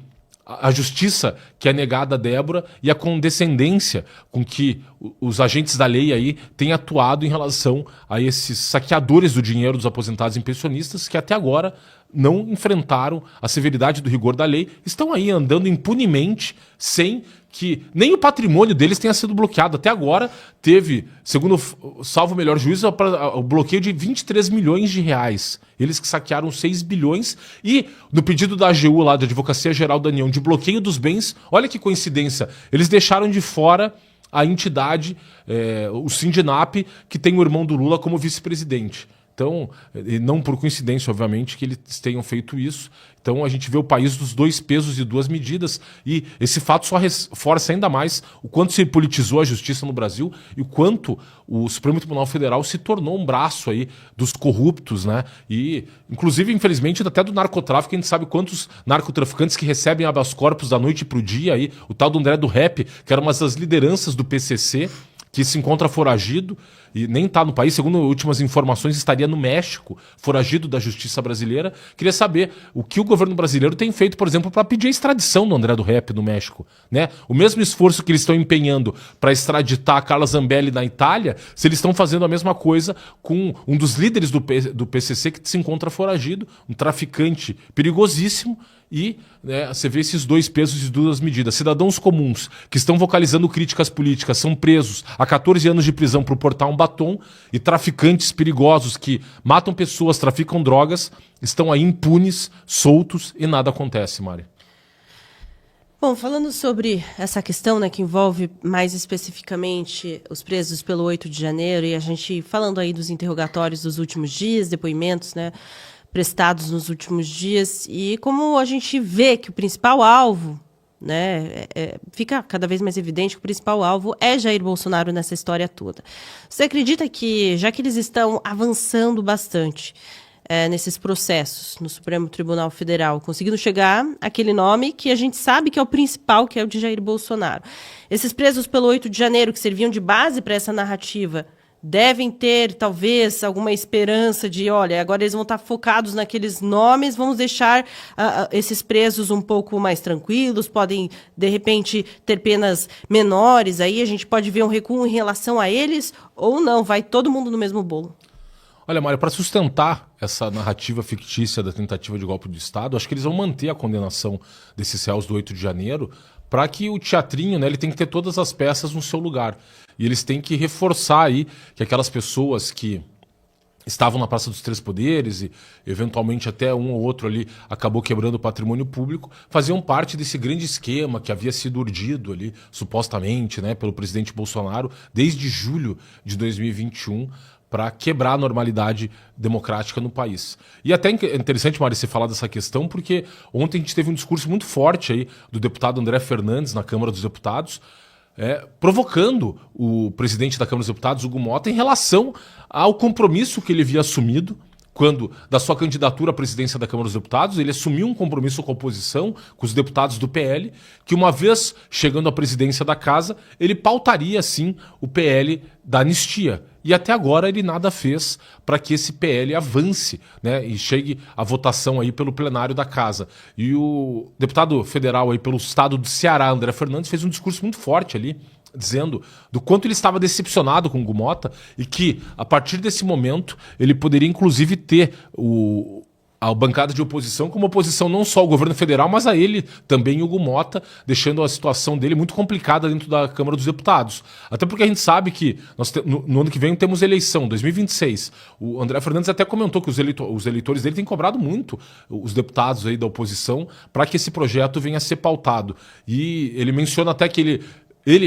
a justiça que é negada a Débora e a condescendência com que os agentes da lei aí têm atuado em relação a esses saqueadores do dinheiro dos aposentados e pensionistas que até agora não enfrentaram a severidade do rigor da lei, estão aí andando impunemente sem que nem o patrimônio deles tenha sido bloqueado. Até agora teve, segundo salvo o melhor juízo, o bloqueio de 23 milhões de reais. Eles que saquearam 6 bilhões e no pedido da AGU, lá da Advocacia Geral da União, de bloqueio dos bens, olha que coincidência, eles deixaram de fora a entidade, o Sindinap, que tem o irmão do Lula como vice-presidente. Então, e não por coincidência, obviamente, que eles tenham feito isso. Então, a gente vê o país dos 2 pesos e 2 medidas, e esse fato só reforça ainda mais o quanto se politizou a justiça no Brasil e o quanto o Supremo Tribunal Federal se tornou um braço aí dos corruptos, né? E, inclusive, infelizmente, até do narcotráfico, a gente sabe quantos narcotraficantes que recebem habeas corpus da noite pro dia aí, o tal do André do Rap, que era uma das lideranças do PCC, que se encontra foragido e nem está no país, segundo últimas informações, estaria no México, foragido da justiça brasileira. Queria saber o que o governo brasileiro tem feito, por exemplo, para pedir a extradição do André do Rap no México, né? O mesmo esforço que eles estão empenhando para extraditar a Carla Zambelli na Itália, se eles estão fazendo a mesma coisa com um dos líderes do PCC que se encontra foragido, um traficante perigosíssimo. E você vê esses 2 pesos e 2 medidas. Cidadãos comuns que estão vocalizando críticas políticas são presos a 14 anos de prisão por portar um batom, e traficantes perigosos que matam pessoas, traficam drogas, estão aí impunes, soltos, e nada acontece, Mari. Bom, falando sobre essa questão, né, que envolve mais especificamente os presos pelo 8 de janeiro, e a gente falando aí dos interrogatórios dos últimos dias, depoimentos, né, prestados nos últimos dias, e como a gente vê que o principal alvo, né, fica cada vez mais evidente que o principal alvo é Jair Bolsonaro nessa história toda. Você acredita que, já que eles estão avançando bastante nesses processos no Supremo Tribunal Federal, conseguindo chegar àquele nome que a gente sabe que é o principal, que é o de Jair Bolsonaro, esses presos pelo 8 de janeiro, que serviam de base para essa narrativa, devem ter, talvez, alguma esperança de, olha, agora eles vão estar focados naqueles nomes, vamos deixar esses presos um pouco mais tranquilos, podem, de repente, ter penas menores, aí a gente pode ver um recuo em relação a eles, ou não, vai todo mundo no mesmo bolo? Olha, Mário, para sustentar essa narrativa fictícia da tentativa de golpe de Estado, acho que eles vão manter a condenação desses réus do 8 de janeiro, para que o teatrinho, né, ele tem que ter todas as peças no seu lugar. E eles têm que reforçar aí que aquelas pessoas que estavam na Praça dos 3 Poderes e eventualmente até um ou outro ali acabou quebrando o patrimônio público, faziam parte desse grande esquema que havia sido urdido ali, supostamente, né, pelo presidente Bolsonaro desde julho de 2021, para quebrar a normalidade democrática no país. E até é interessante, Mari, você falar dessa questão, porque ontem a gente teve um discurso muito forte aí do deputado André Fernandes na Câmara dos Deputados, provocando o presidente da Câmara dos Deputados, Hugo Motta, em relação ao compromisso que ele havia assumido quando, da sua candidatura à presidência da Câmara dos Deputados, ele assumiu um compromisso com a oposição, com os deputados do PL, que uma vez chegando à presidência da casa, ele pautaria, sim, o PL da anistia. E até agora ele nada fez para que esse PL avance, né, e chegue à votação aí pelo plenário da casa. E o deputado federal aí pelo estado do Ceará, André Fernandes, fez um discurso muito forte ali, dizendo do quanto ele estava decepcionado com o Hugo Motta e que, a partir desse momento, ele poderia inclusive ter a bancada de oposição como oposição não só ao governo federal, mas a ele também, Hugo Motta, deixando a situação dele muito complicada dentro da Câmara dos Deputados. Até porque a gente sabe que no ano que vem temos eleição, 2026. O André Fernandes até comentou que os eleitores dele têm cobrado muito os deputados aí da oposição para que esse projeto venha a ser pautado. E ele menciona até que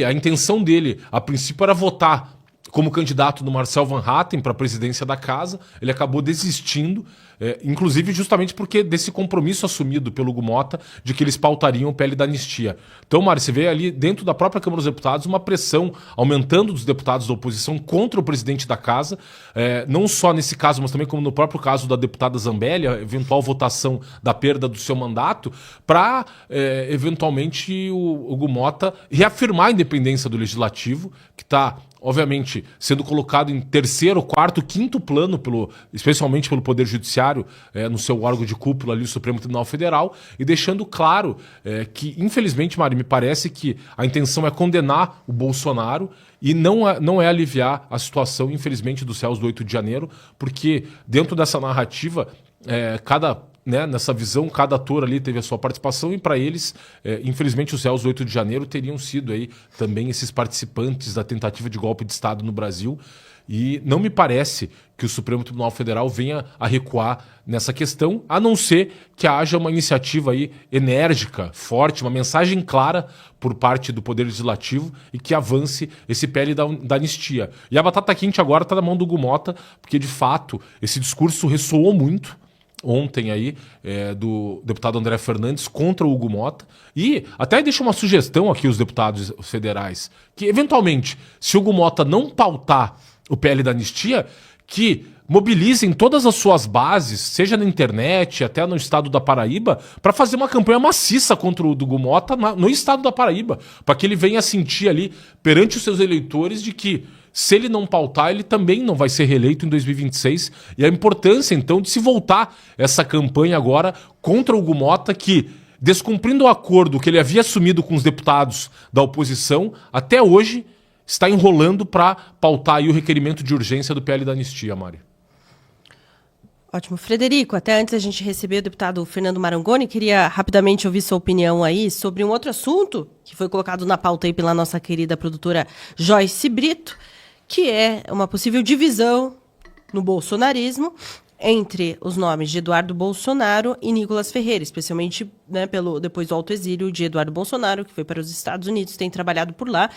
a intenção dele, a princípio, era votar como candidato do Marcel Van Hatten para a presidência da casa. Ele acabou desistindo, inclusive justamente porque desse compromisso assumido pelo Hugo Motta de que eles pautariam o PL da anistia. Então, Mário, você vê ali dentro da própria Câmara dos Deputados uma pressão aumentando dos deputados da oposição contra o presidente da casa, não só nesse caso, mas também como no próprio caso da deputada Zambelli, a eventual votação da perda do seu mandato, para eventualmente o Hugo Motta reafirmar a independência do Legislativo, que está, obviamente, sendo colocado em terceiro, quarto, quinto plano, especialmente pelo Poder Judiciário, no seu órgão de cúpula ali, o Supremo Tribunal Federal, e deixando claro que, infelizmente, Mari, me parece que a intenção é condenar o Bolsonaro e não é aliviar a situação, infelizmente, dos réus do 8 de janeiro, porque dentro dessa narrativa, cada né, nessa visão, cada ator ali teve a sua participação e para eles, infelizmente, os réus do 8 de janeiro teriam sido aí também esses participantes da tentativa de golpe de Estado no Brasil. E não me parece que o Supremo Tribunal Federal venha a recuar nessa questão, a não ser que haja uma iniciativa aí enérgica, forte, uma mensagem clara por parte do Poder Legislativo e que avance esse PL da anistia. E a batata quente agora está na mão do Hugo Motta, porque de fato esse discurso ressoou muito ontem aí, do deputado André Fernandes contra o Hugo Motta. E até deixa uma sugestão aqui aos deputados federais, que eventualmente, se o Hugo Motta não pautar o PL da anistia, que mobilizem todas as suas bases, seja na internet, até no estado da Paraíba, para fazer uma campanha maciça contra o Hugo Motta no estado da Paraíba, para que ele venha sentir ali perante os seus eleitores de que se ele não pautar, ele também não vai ser reeleito em 2026. E a importância, então, de se voltar essa campanha agora contra o Hugo Motta, que, descumprindo o acordo que ele havia assumido com os deputados da oposição, até hoje está enrolando para pautar aí o requerimento de urgência do PL da anistia, Mário. Ótimo. Frederico, até antes da gente receber o deputado Fernando Marangoni, queria rapidamente ouvir sua opinião aí sobre um outro assunto que foi colocado na pauta aí pela nossa querida produtora Joyce Brito, que é uma possível divisão no bolsonarismo entre os nomes de Eduardo Bolsonaro e Nicolas Ferreira, especialmente, né, depois do autoexílio de Eduardo Bolsonaro, que foi para os Estados Unidos, tem trabalhado por lá,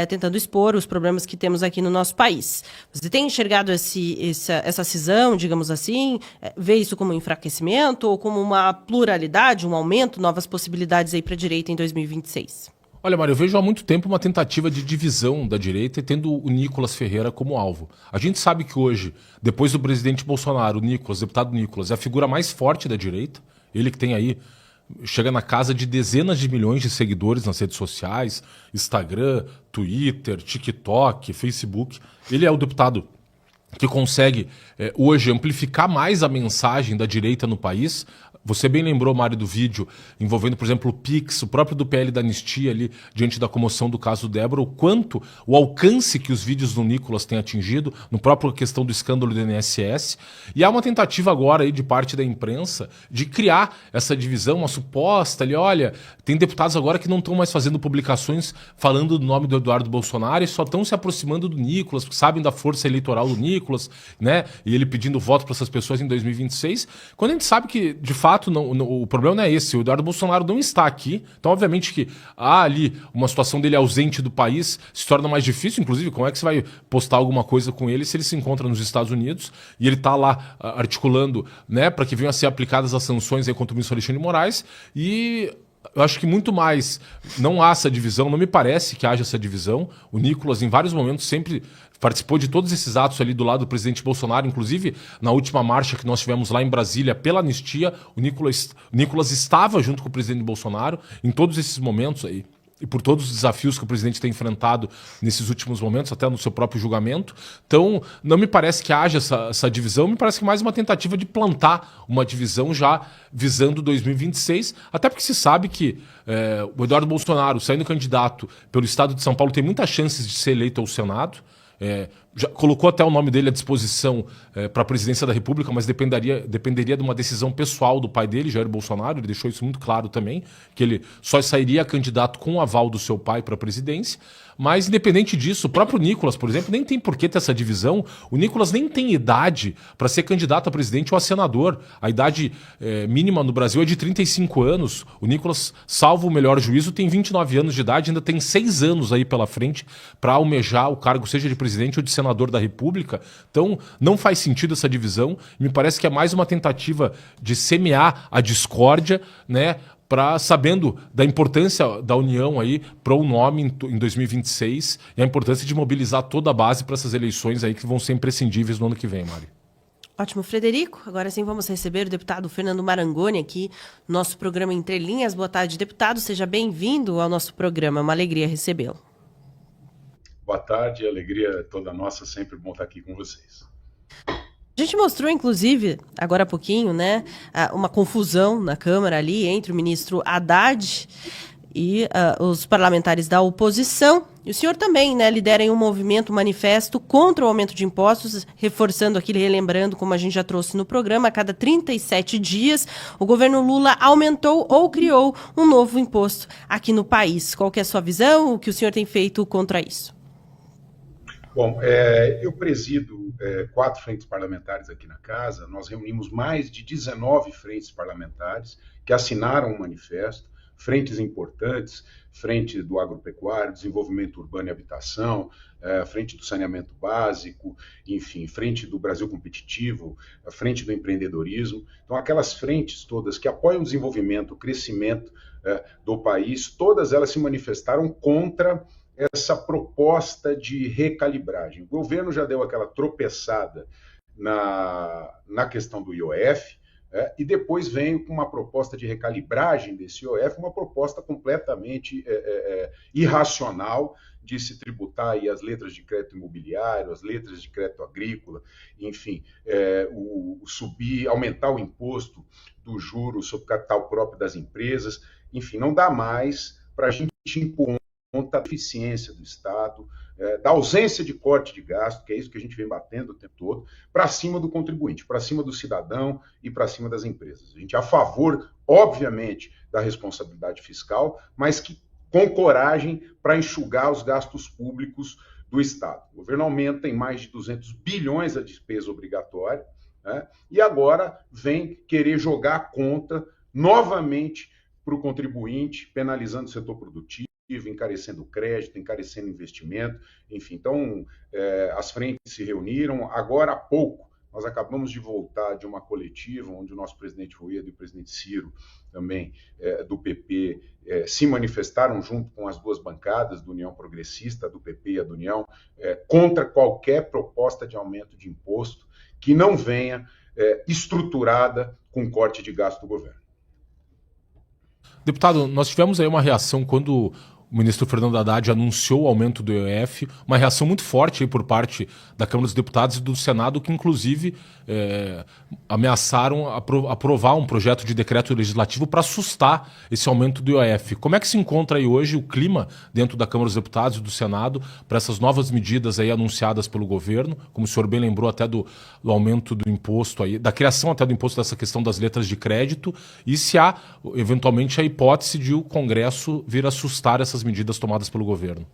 tentando expor os problemas que temos aqui no nosso país. Você tem enxergado essa cisão, digamos assim, vê isso como um enfraquecimento ou como uma pluralidade, um aumento, novas possibilidades aí para a direita em 2026? Olha, Mário, eu vejo há muito tempo uma tentativa de divisão da direita e tendo o Nicolas Ferreira como alvo. A gente sabe que hoje, depois do presidente Bolsonaro, o deputado Nicolas, é a figura mais forte da direita. Ele que tem aí, chega na casa de dezenas de milhões de seguidores nas redes sociais, Instagram, Twitter, TikTok, Facebook. Ele é o deputado que consegue hoje amplificar mais a mensagem da direita no país. Você bem lembrou, Mário, do vídeo envolvendo, por exemplo, o Pix, o próprio do PL da anistia ali, diante da comoção do caso Débora, o quanto, o alcance que os vídeos do Nicolas têm atingido, no próprio questão do escândalo do INSS. E há uma tentativa agora aí de parte da imprensa de criar essa divisão, uma suposta ali, olha, tem deputados agora que não estão mais fazendo publicações falando do nome do Eduardo Bolsonaro e só estão se aproximando do Nicolas, porque sabem da força eleitoral do Nicolas, né? E ele pedindo voto para essas pessoas em 2026, quando a gente sabe que, de fato, o problema não é esse. O Eduardo Bolsonaro não está aqui. Então, obviamente que há ali uma situação dele ausente do país, se torna mais difícil. Inclusive, como é que você vai postar alguma coisa com ele se ele se encontra nos Estados Unidos e ele está lá articulando, né, para que venham a ser aplicadas as sanções aí contra o ministro Alexandre de Moraes. E eu acho que muito mais não há essa divisão, não me parece que haja essa divisão. O Nicolas, em vários momentos, sempre participou de todos esses atos ali do lado do presidente Bolsonaro, inclusive na última marcha que nós tivemos lá em Brasília pela anistia, o Nicolas estava junto com o presidente Bolsonaro em todos esses momentos aí. E por todos os desafios que o presidente tem enfrentado nesses últimos momentos, até no seu próprio julgamento. Então, não me parece que haja essa divisão, me parece que mais uma tentativa de plantar uma divisão já visando 2026, até porque se sabe que o Eduardo Bolsonaro, saindo candidato pelo estado de São Paulo, tem muitas chances de ser eleito ao Senado. Já colocou até o nome dele à disposição para a presidência da República, mas dependeria de uma decisão pessoal do pai dele, Jair Bolsonaro. Ele deixou isso muito claro também, que ele só sairia candidato com o aval do seu pai para a presidência. Mas, independente disso, o próprio Nicolas, por exemplo, nem tem por que ter essa divisão. O Nicolas nem tem idade para ser candidato a presidente ou a senador. A idade mínima no Brasil é de 35 anos. O Nicolas, salvo o melhor juízo, tem 29 anos de idade, ainda tem 6 anos aí pela frente para almejar o cargo, seja de presidente ou de senador da República. Então, não faz sentido essa divisão. Me parece que é mais uma tentativa de semear a discórdia, né? Sabendo da importância da união aí para o nome em 2026 e a importância de mobilizar toda a base para essas eleições aí que vão ser imprescindíveis no ano que vem, Mário. Ótimo, Frederico. Agora sim vamos receber o deputado Fernando Marangoni aqui no nosso programa Entre Linhas. Boa tarde, deputado. Seja bem-vindo ao nosso programa. É uma alegria recebê-lo. Boa tarde, alegria é toda nossa. Sempre bom estar aqui com vocês. A gente mostrou, inclusive, agora há pouquinho, né, uma confusão na Câmara ali entre o ministro Haddad e os parlamentares da oposição. E o senhor também, né, lidera em um movimento, um manifesto contra o aumento de impostos, reforçando aqui, relembrando, como a gente já trouxe no programa, a cada 37 dias o governo Lula aumentou ou criou um novo imposto aqui no país. Qual que é a sua visão? O que o senhor tem feito contra isso? Bom, eu presido 4 frentes parlamentares aqui na casa. Nós reunimos mais de 19 frentes parlamentares que assinaram um manifesto, frentes importantes, frente do agropecuário, desenvolvimento urbano e habitação, frente do saneamento básico, enfim, frente do Brasil competitivo, a frente do empreendedorismo. Então, aquelas frentes todas que apoiam o desenvolvimento, o crescimento do país, todas elas se manifestaram contra essa proposta de recalibragem. O governo já deu aquela tropeçada na questão do IOF, e depois veio com uma proposta de recalibragem desse IOF, uma proposta completamente irracional de se tributar aí as letras de crédito imobiliário, as letras de crédito agrícola, enfim, aumentar o imposto do juro sobre o capital próprio das empresas. Enfim, não dá mais para a gente impor conta da eficiência do Estado, da ausência de corte de gasto, que é isso que a gente vem batendo o tempo todo, para cima do contribuinte, para cima do cidadão e para cima das empresas. A gente é a favor, obviamente, da responsabilidade fiscal, mas que com coragem para enxugar os gastos públicos do Estado. O governo aumenta em mais de 200 bilhões a despesa obrigatória, né, e agora vem querer jogar a conta novamente para o contribuinte, penalizando o setor produtivo, encarecendo o crédito, encarecendo o investimento, enfim. Então, as frentes se reuniram. Agora há pouco, nós acabamos de voltar de uma coletiva onde o nosso presidente Rueda e o presidente Ciro, também do PP, se manifestaram junto com as duas bancadas do União Progressista, do PP e a do União, contra qualquer proposta de aumento de imposto que não venha estruturada com corte de gasto do governo. Deputado, nós tivemos aí uma reação quando o ministro Fernando Haddad anunciou o aumento do IOF, uma reação muito forte aí por parte da Câmara dos Deputados e do Senado, que inclusive ameaçaram aprovar um projeto de decreto legislativo para assustar esse aumento do IOF. Como é que se encontra aí hoje o clima dentro da Câmara dos Deputados e do Senado para essas novas medidas aí anunciadas pelo governo, como o senhor bem lembrou até do aumento do imposto, aí, da criação até do imposto dessa questão das letras de crédito, e se há eventualmente a hipótese de o Congresso vir assustar essas medidas tomadas pelo governo?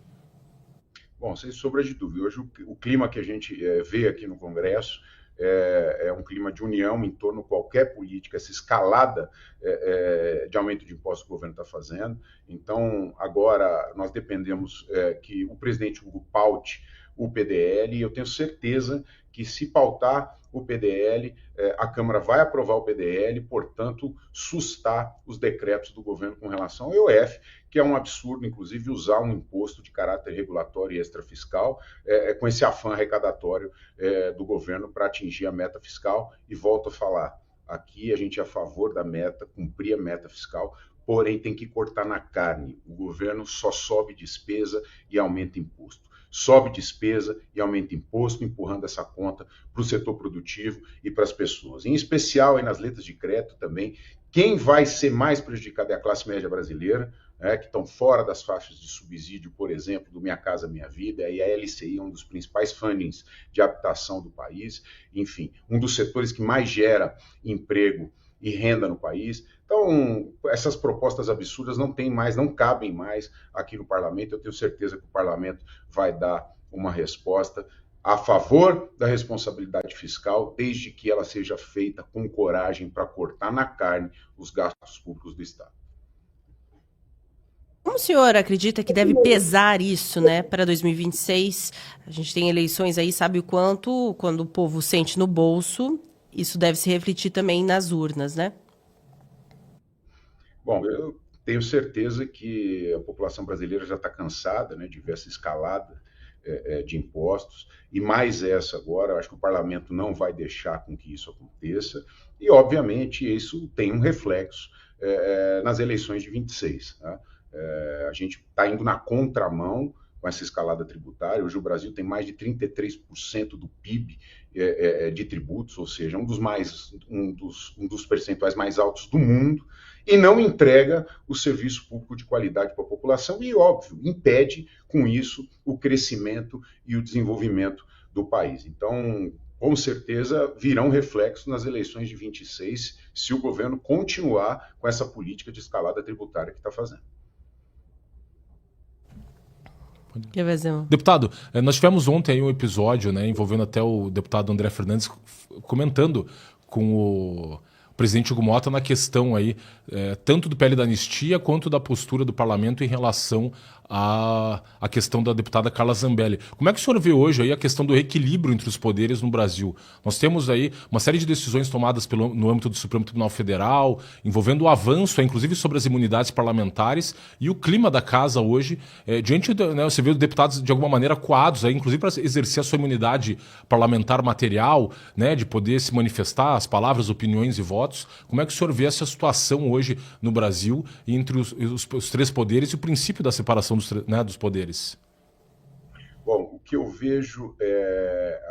Bom, sem sombra de dúvida, hoje o clima que a gente vê aqui no Congresso é um clima de união em torno de qualquer política, essa escalada de aumento de impostos que o governo está fazendo. Então, agora nós dependemos que o presidente Hugo paute o PDL, e eu tenho certeza que se pautar o PDL, a Câmara vai aprovar o PDL, portanto, sustar os decretos do governo com relação ao IOF, que é um absurdo, inclusive, usar um imposto de caráter regulatório e extrafiscal com esse afã arrecadatório do governo para atingir a meta fiscal. E volto a falar, aqui a gente é a favor da meta, cumprir a meta fiscal, porém tem que cortar na carne. O governo só sobe despesa e aumenta imposto. Sobe despesa e aumenta imposto, empurrando essa conta para o setor produtivo e para as pessoas. Em especial, aí nas letras de crédito também, quem vai ser mais prejudicado é a classe média brasileira, que estão fora das faixas de subsídio, por exemplo, do Minha Casa Minha Vida, e a LCI é um dos principais fundings de habitação do país, enfim, um dos setores que mais gera emprego e renda no país. Então, essas propostas absurdas não cabem mais aqui no parlamento. Eu tenho certeza que o parlamento vai dar uma resposta a favor da responsabilidade fiscal, desde que ela seja feita com coragem para cortar na carne os gastos públicos do Estado. Como o senhor acredita que deve pesar isso, né, para 2026? A gente tem eleições aí, sabe o quanto, quando o povo sente no bolso, isso deve se refletir também nas urnas, né? Bom, eu tenho certeza que a população brasileira já está cansada, né, de ver essa escalada de impostos, e mais essa agora. Eu acho que o parlamento não vai deixar com que isso aconteça, e obviamente isso tem um reflexo nas eleições de 26. Tá? A gente está indo na contramão com essa escalada tributária. Hoje o Brasil tem mais de 33% do PIB de tributos, ou seja, um dos percentuais mais altos do mundo, e não entrega o serviço público de qualidade para a população e, óbvio, impede com isso o crescimento e o desenvolvimento do país. Então, com certeza, virão reflexos nas eleições de 26 se o governo continuar com essa política de escalada tributária que está fazendo. Deputado, nós tivemos ontem aí um episódio, né, envolvendo até o deputado André Fernandes comentando com o presidente Hugo Motta na questão aí, tanto do PL da anistia quanto da postura do parlamento em relação à questão da deputada Carla Zambelli. Como é que o senhor vê hoje aí a questão do equilíbrio entre os poderes no Brasil? Nós temos aí uma série de decisões tomadas no âmbito do Supremo Tribunal Federal, envolvendo o avanço, inclusive, sobre as imunidades parlamentares e o clima da casa hoje, diante, você vê os deputados, de alguma maneira, coados, aí, inclusive para exercer a sua imunidade parlamentar material, né, de poder se manifestar, as palavras, opiniões e votos. Como é que o senhor vê essa situação hoje no Brasil entre os três poderes e o princípio da separação dos poderes? Bom, o que eu vejo é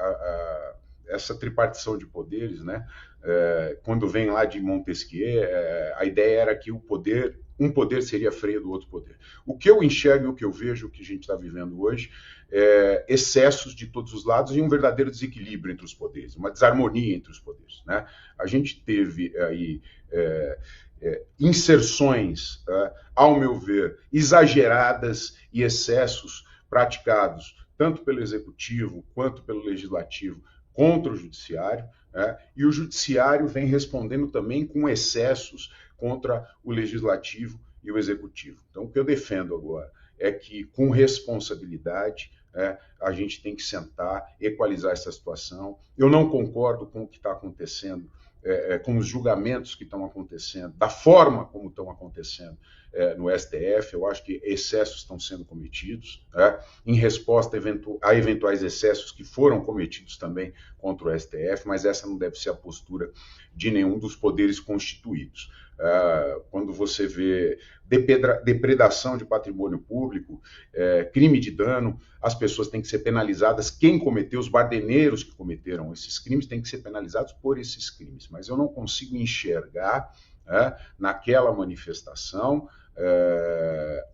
essa tripartição de poderes, né? Quando vem lá de Montesquieu, a ideia era que um poder seria freio do outro poder. O que eu enxergo e o que eu vejo, o que a gente está vivendo hoje, é excessos de todos os lados e um verdadeiro desequilíbrio entre os poderes, uma desarmonia entre os poderes, né? A gente teve aí inserções, ao meu ver, exageradas e excessos praticados tanto pelo Executivo quanto pelo Legislativo contra o Judiciário, e o Judiciário vem respondendo também com excessos contra o Legislativo e o Executivo. Então, o que eu defendo agora é que, com responsabilidade, a gente tem que sentar, equalizar essa situação. Eu não concordo com o que está acontecendo, com os julgamentos que estão acontecendo, da forma como estão acontecendo no STF. Eu acho que excessos estão sendo cometidos, em resposta a eventuais excessos que foram cometidos também contra o STF, mas essa não deve ser a postura de nenhum dos poderes constituídos. Quando você vê depredação de patrimônio público, crime de dano, as pessoas têm que ser penalizadas. Quem cometeu, os bardeneiros que cometeram esses crimes, têm que ser penalizados por esses crimes. Mas eu não consigo enxergar naquela manifestação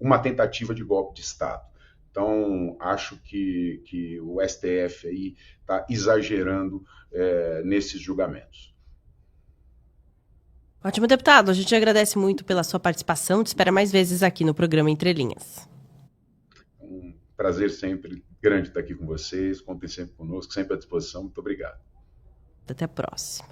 uma tentativa de golpe de Estado. Então, acho que o STF aí está exagerando nesses julgamentos. Ótimo, deputado. A gente agradece muito pela sua participação. Te espera mais vezes aqui no programa Entre Linhas. Um prazer sempre grande estar aqui com vocês. Contem sempre conosco, sempre à disposição. Muito obrigado. Até a próxima.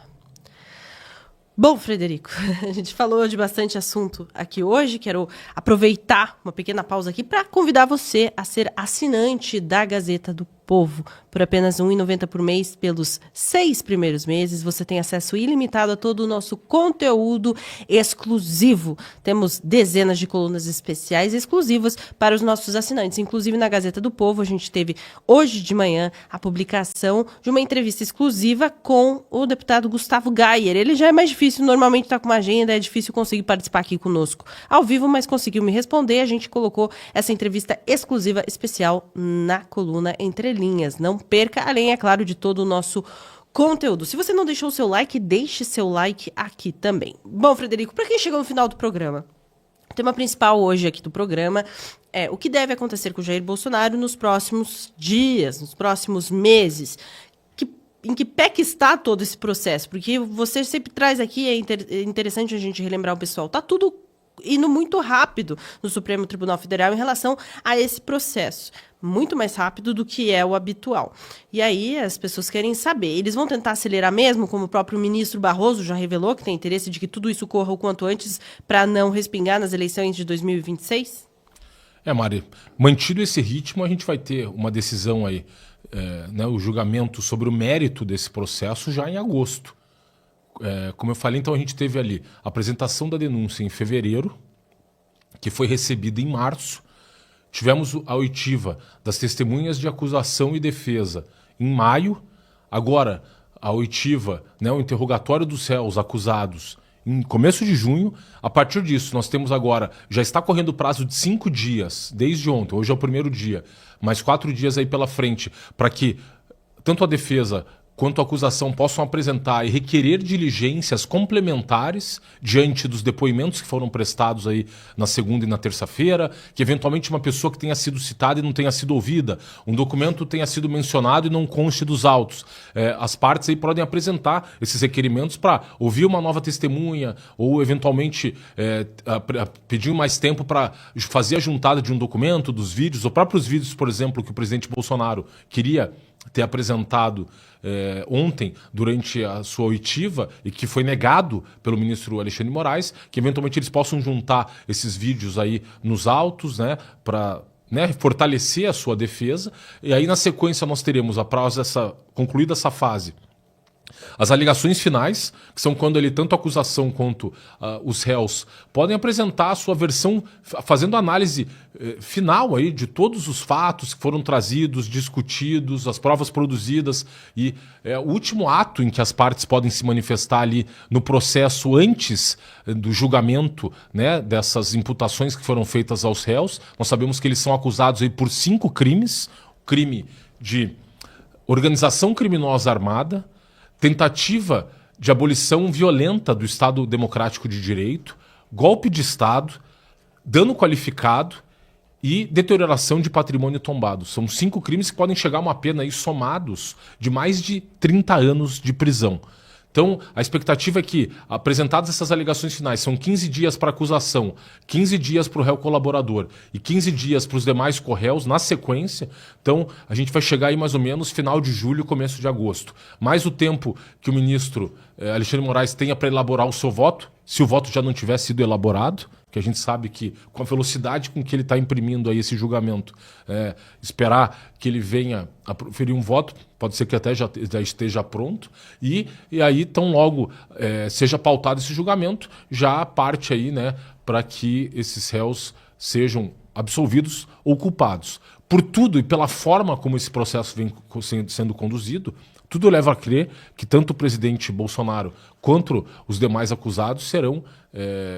Bom, Frederico, a gente falou de bastante assunto aqui hoje. Quero aproveitar uma pequena pausa aqui para convidar você a ser assinante da Gazeta do Povo. Por apenas R$ 1,90 por mês, pelos 6 primeiros meses, você tem acesso ilimitado a todo o nosso conteúdo exclusivo. Temos dezenas de colunas especiais exclusivas para os nossos assinantes. Inclusive, na Gazeta do Povo, a gente teve hoje de manhã a publicação de uma entrevista exclusiva com o deputado Gustavo Gayer. Ele já é mais difícil, normalmente está com uma agenda, é difícil conseguir participar aqui conosco ao vivo, mas conseguiu me responder. A gente colocou essa entrevista exclusiva especial na coluna Entre Linhas. Não perca, além, é claro, de todo o nosso conteúdo. Se você não deixou o seu like, deixe seu like aqui também. Bom, Frederico, para quem chegou no final do programa, o tema principal hoje aqui do programa é o que deve acontecer com o Jair Bolsonaro nos próximos dias, nos próximos meses. Em que pé que está todo esse processo? Porque você sempre traz aqui, é interessante a gente relembrar o pessoal, está tudo indo muito rápido no Supremo Tribunal Federal em relação a esse processo. Muito mais rápido do que é o habitual. E aí as pessoas querem saber, eles vão tentar acelerar mesmo, como o próprio ministro Barroso já revelou, que tem interesse de que tudo isso corra o quanto antes para não respingar nas eleições de 2026? Mari, mantido esse ritmo, a gente vai ter uma decisão aí, o julgamento sobre o mérito desse processo já em agosto. Como eu falei, então a gente teve ali a apresentação da denúncia em fevereiro, que foi recebida em março. Tivemos a oitiva das testemunhas de acusação e defesa em maio. Agora, a oitiva, o interrogatório dos réus acusados em começo de junho. A partir disso, nós temos agora, já está correndo o prazo de 5 dias, desde ontem, hoje é o primeiro dia, mais 4 dias aí pela frente, para que tanto a defesa quanto à acusação possam apresentar e requerer diligências complementares diante dos depoimentos que foram prestados aí na segunda e na terça-feira, que eventualmente uma pessoa que tenha sido citada e não tenha sido ouvida, um documento tenha sido mencionado e não conste dos autos. As partes aí podem apresentar esses requerimentos para ouvir uma nova testemunha ou eventualmente pedir mais tempo para fazer a juntada de um documento, dos vídeos, ou próprios vídeos, por exemplo, que o presidente Bolsonaro queria ter apresentado ontem durante a sua oitiva e que foi negado pelo ministro Alexandre de Moraes, que eventualmente eles possam juntar esses vídeos aí nos autos, né, para fortalecer a sua defesa. E aí na sequência nós teremos, após concluída essa fase, as alegações finais, que são quando ele, tanto a acusação quanto os réus, podem apresentar a sua versão, fazendo análise final aí de todos os fatos que foram trazidos, discutidos, as provas produzidas, e o último ato em que as partes podem se manifestar ali no processo antes do julgamento, né, dessas imputações que foram feitas aos réus. Nós sabemos que eles são acusados aí por 5 crimes: crime de organização criminosa armada, tentativa de abolição violenta do Estado Democrático de Direito, golpe de Estado, dano qualificado e deterioração de patrimônio tombado. São 5 crimes que podem chegar a uma pena aí somados de mais de 30 anos de prisão. Então, a expectativa é que, apresentadas essas alegações finais, são 15 dias para a acusação, 15 dias para o réu colaborador e 15 dias para os demais corréus na sequência. Então, a gente vai chegar aí mais ou menos final de julho, começo de agosto. Mais o tempo que o ministro Alexandre de Moraes tenha para elaborar o seu voto, se o voto já não tiver sido elaborado, que a gente sabe que com a velocidade com que ele está imprimindo aí esse julgamento, esperar que ele venha a proferir um voto, pode ser que até já esteja pronto, e aí tão logo seja pautado esse julgamento, já parte aí, né, para que esses réus sejam absolvidos ou culpados. Por tudo e pela forma como esse processo vem sendo conduzido, tudo leva a crer que tanto o presidente Bolsonaro quanto os demais acusados serão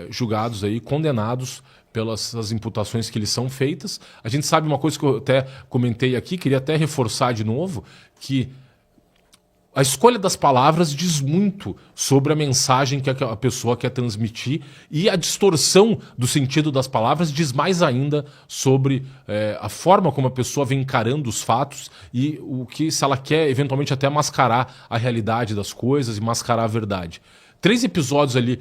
julgados aí, condenados pelas imputações que lhes são feitas. A gente sabe uma coisa que eu até comentei aqui, queria até reforçar de novo, que a escolha das palavras diz muito sobre a mensagem que a pessoa quer transmitir, e a distorção do sentido das palavras diz mais ainda sobre a forma como a pessoa vem encarando os fatos e o que, se ela quer eventualmente até mascarar a realidade das coisas e mascarar a verdade. 3 episódios ali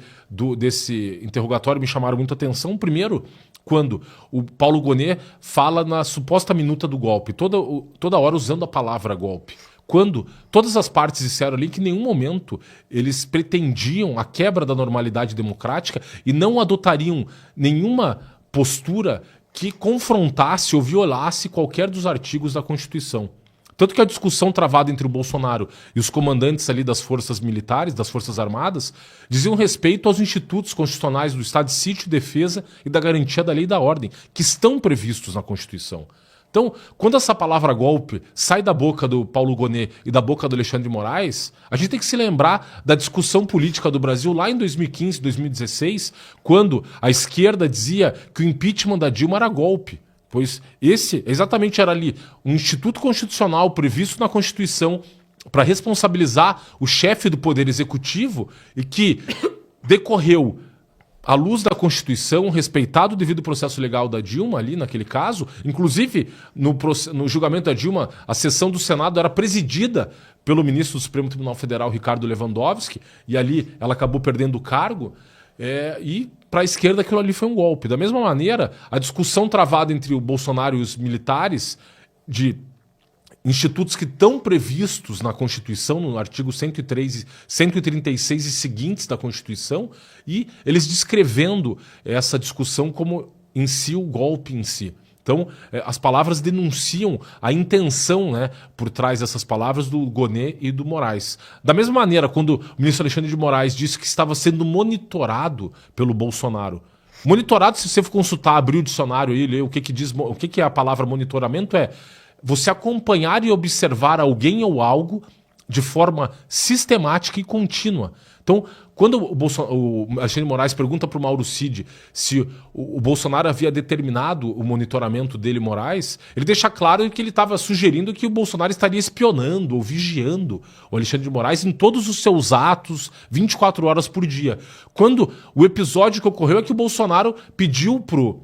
desse interrogatório me chamaram muita atenção. O primeiro, quando o Paulo Gonet fala na suposta minuta do golpe, toda hora usando a palavra golpe. Quando todas as partes disseram ali que em nenhum momento eles pretendiam a quebra da normalidade democrática e não adotariam nenhuma postura que confrontasse ou violasse qualquer dos artigos da Constituição. Tanto que a discussão travada entre o Bolsonaro e os comandantes ali das forças militares, das forças armadas, diziam respeito aos institutos constitucionais do Estado de Sítio, Defesa e da Garantia da Lei e da Ordem, que estão previstos na Constituição. Então, quando essa palavra golpe sai da boca do Paulo Gonet e da boca do Alexandre de Moraes, a gente tem que se lembrar da discussão política do Brasil lá em 2015, 2016, quando a esquerda dizia que o impeachment da Dilma era golpe. Pois esse exatamente era ali um instituto constitucional previsto na Constituição para responsabilizar o chefe do Poder Executivo e que decorreu à luz da Constituição, respeitado o devido processo legal da Dilma ali naquele caso. Inclusive, no julgamento da Dilma, a sessão do Senado era presidida pelo ministro do Supremo Tribunal Federal, Ricardo Lewandowski, e ali ela acabou perdendo o cargo. E para a esquerda aquilo ali foi um golpe. Da mesma maneira, a discussão travada entre o Bolsonaro e os militares de institutos que estão previstos na Constituição, no artigo 103, 136 e seguintes da Constituição, e eles descrevendo essa discussão como em si o golpe em si. Então, as palavras denunciam a intenção, né, por trás dessas palavras do Gonet e do Moraes. Da mesma maneira, quando o ministro Alexandre de Moraes disse que estava sendo monitorado pelo Bolsonaro. Monitorado, se você for consultar, abrir o dicionário e ler o que é a palavra monitoramento, é você acompanhar e observar alguém ou algo de forma sistemática e contínua. Então, Quando o Alexandre de Moraes pergunta para o Mauro Cid se o Bolsonaro havia determinado o monitoramento dele, Moraes, ele deixa claro que ele estava sugerindo que o Bolsonaro estaria espionando ou vigiando o Alexandre de Moraes em todos os seus atos, 24 horas por dia. Quando o episódio que ocorreu é que o Bolsonaro pediu pro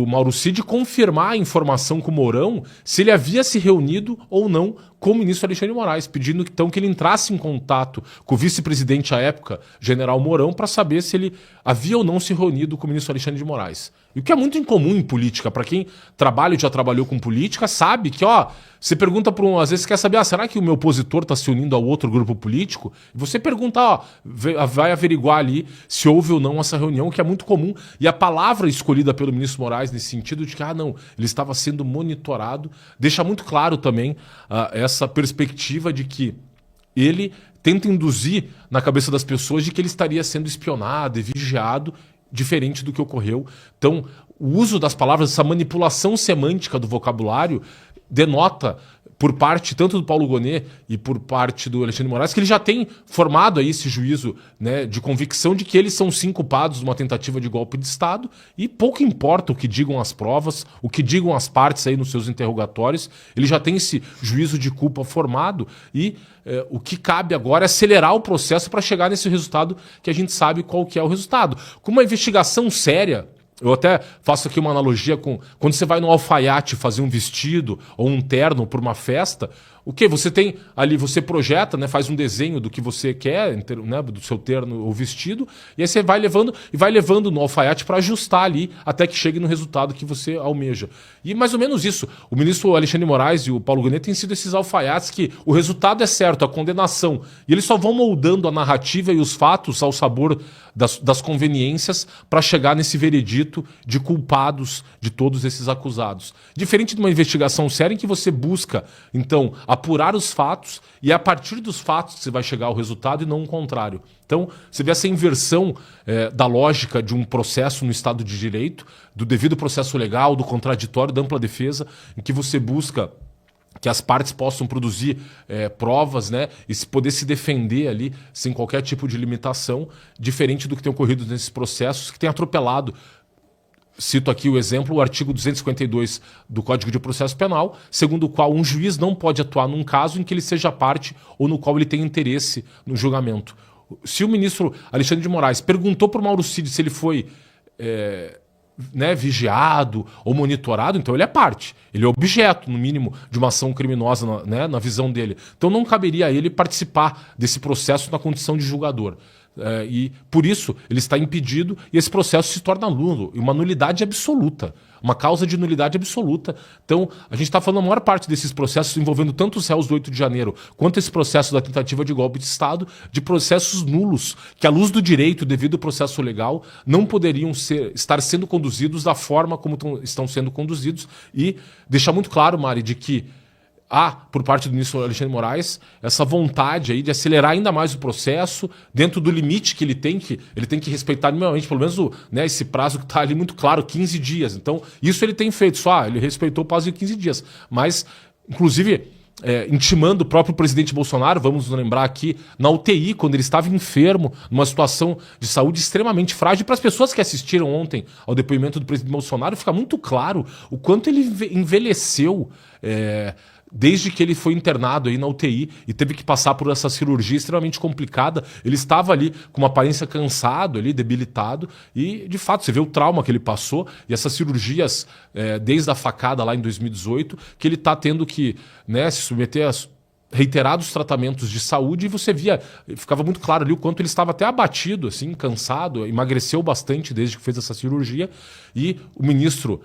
Mauro Cid confirmar a informação com o Mourão se ele havia se reunido ou não com o ministro Alexandre de Moraes, pedindo então que ele entrasse em contato com o vice-presidente à época, general Mourão, para saber se ele havia ou não se reunido com o ministro Alexandre de Moraes. E o que é muito incomum em política, para quem trabalha e já trabalhou com política, sabe que, você pergunta para às vezes quer saber, será que o meu opositor está se unindo a outro grupo político? E você pergunta, vai averiguar ali se houve ou não essa reunião, que é muito comum. E a palavra escolhida pelo ministro Moraes nesse sentido de que, não, ele estava sendo monitorado, deixa muito claro também essa perspectiva de que ele tenta induzir na cabeça das pessoas de que ele estaria sendo espionado e vigiado, diferente do que ocorreu. Então, o uso das palavras, essa manipulação semântica do vocabulário, denota, por parte tanto do Paulo Gonet e por parte do Alexandre de Moraes, que ele já tem formado aí esse juízo, né, de convicção de que eles são sim culpados de uma tentativa de golpe de Estado, e pouco importa o que digam as provas, o que digam as partes aí nos seus interrogatórios, ele já tem esse juízo de culpa formado, e o que cabe agora é acelerar o processo para chegar nesse resultado que a gente sabe qual que é o resultado. Com uma investigação séria, eu até faço aqui uma analogia com quando você vai no alfaiate fazer um vestido ou um terno para uma festa, o que? Você tem ali, você projeta, né, faz um desenho do que você quer, né, do seu terno ou vestido, e aí você vai levando no alfaiate para ajustar ali até que chegue no resultado que você almeja. E mais ou menos isso. O ministro Alexandre de Moraes e o Paulo Gonet têm sido esses alfaiates que o resultado é certo, a condenação, e eles só vão moldando a narrativa e os fatos ao sabor das conveniências para chegar nesse veredito de culpados de todos esses acusados. Diferente de uma investigação séria em que você busca, então, apurar os fatos, e é a partir dos fatos que você vai chegar ao resultado e não o contrário. Então, você vê essa inversão da lógica de um processo no Estado de Direito, do devido processo legal, do contraditório, da ampla defesa, em que você busca que as partes possam produzir provas, né, e poder se defender ali sem qualquer tipo de limitação, diferente do que tem ocorrido nesses processos que tem atropelado. Cito aqui o exemplo, o artigo 252 do Código de Processo Penal, segundo o qual um juiz não pode atuar num caso em que ele seja parte ou no qual ele tenha interesse no julgamento. Se o ministro Alexandre de Moraes perguntou para o Mauro Cid se ele foi vigiado ou monitorado, então ele é parte. Ele é objeto, no mínimo, de uma ação criminosa na visão dele. Então não caberia a ele participar desse processo na condição de julgador. E por isso ele está impedido e esse processo se torna nulo, uma nulidade absoluta, uma causa de nulidade absoluta. Então a gente está falando a maior parte desses processos envolvendo tanto os réus do 8 de janeiro quanto esse processo da tentativa de golpe de Estado, de processos nulos, que à luz do direito, devido ao processo legal, não poderiam estar sendo conduzidos da forma como estão sendo conduzidos, e deixar muito claro, Mari, de que há, por parte do ministro Alexandre de Moraes, essa vontade aí de acelerar ainda mais o processo, dentro do limite que ele tem que respeitar minimamente, pelo menos esse prazo que está ali muito claro, 15 dias. Então, isso ele tem feito, ele respeitou o prazo de 15 dias. Mas, inclusive, intimando o próprio presidente Bolsonaro, vamos nos lembrar aqui, na UTI, quando ele estava enfermo, numa situação de saúde extremamente frágil. Para as pessoas que assistiram ontem ao depoimento do presidente Bolsonaro, fica muito claro o quanto ele envelheceu desde que ele foi internado aí na UTI e teve que passar por essa cirurgia extremamente complicada. Ele estava ali com uma aparência cansado, ali, debilitado, e de fato você vê o trauma que ele passou e essas cirurgias, desde a facada lá em 2018, que ele está tendo que se submeter a reiterados tratamentos de saúde, e você via, ficava muito claro ali o quanto ele estava até abatido, assim, cansado, emagreceu bastante desde que fez essa cirurgia. E o ministro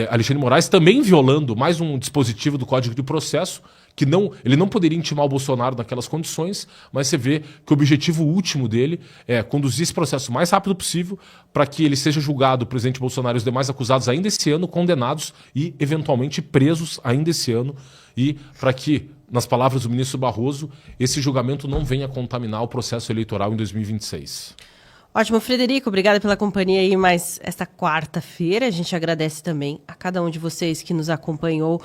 Alexandre de Moraes também violando mais um dispositivo do Código de Processo, que ele não poderia intimar o Bolsonaro naquelas condições, mas você vê que o objetivo último dele é conduzir esse processo o mais rápido possível para que ele seja julgado, o presidente Bolsonaro e os demais acusados ainda esse ano, condenados e eventualmente presos ainda esse ano, e para que, nas palavras do ministro Barroso, esse julgamento não venha contaminar o processo eleitoral em 2026. Ótimo, Frederico, obrigada pela companhia aí mais esta quarta-feira. A gente agradece também a cada um de vocês que nos acompanhou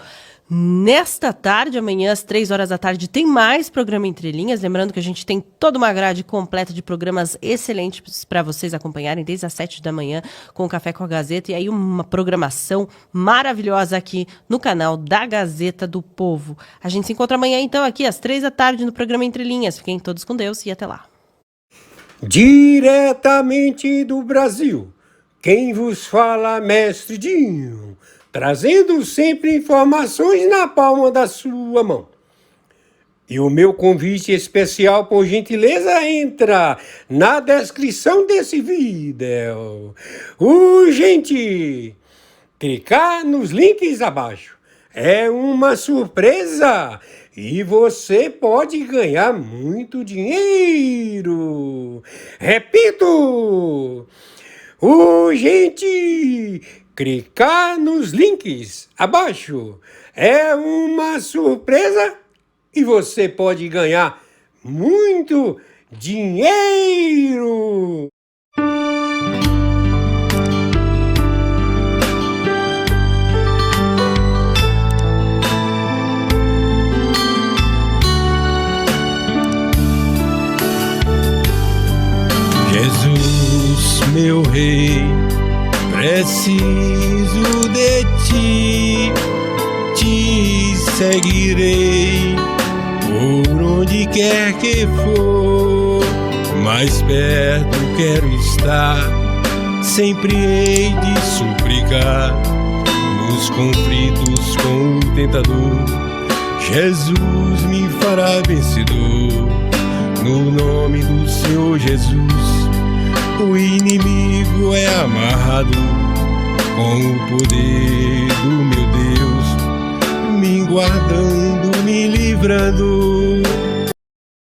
nesta tarde. Amanhã, às 3 horas da tarde, tem mais programa Entre Linhas. Lembrando que a gente tem toda uma grade completa de programas excelentes para vocês acompanharem desde as 7 da manhã com o Café com a Gazeta. E aí uma programação maravilhosa aqui no canal da Gazeta do Povo. A gente se encontra amanhã, então, aqui às 3 da tarde no programa Entre Linhas. Fiquem todos com Deus e até lá. Diretamente do Brasil, quem vos fala, Mestre Dinho, trazendo sempre informações na palma da sua mão. E o meu convite especial, por gentileza, entra na descrição desse vídeo. Urgente! Clicar nos links abaixo. É uma surpresa! E você pode ganhar muito dinheiro. Repito! Urgente! Clicar nos links abaixo. É uma surpresa e você pode ganhar muito dinheiro. Jesus, meu rei, preciso de ti, te seguirei por onde quer que for, mais perto quero estar, sempre hei de suplicar, nos conflitos com o tentador, Jesus me fará vencedor, no nome do Senhor Jesus. O inimigo é amarrado com o poder do meu Deus, me guardando, me livrando.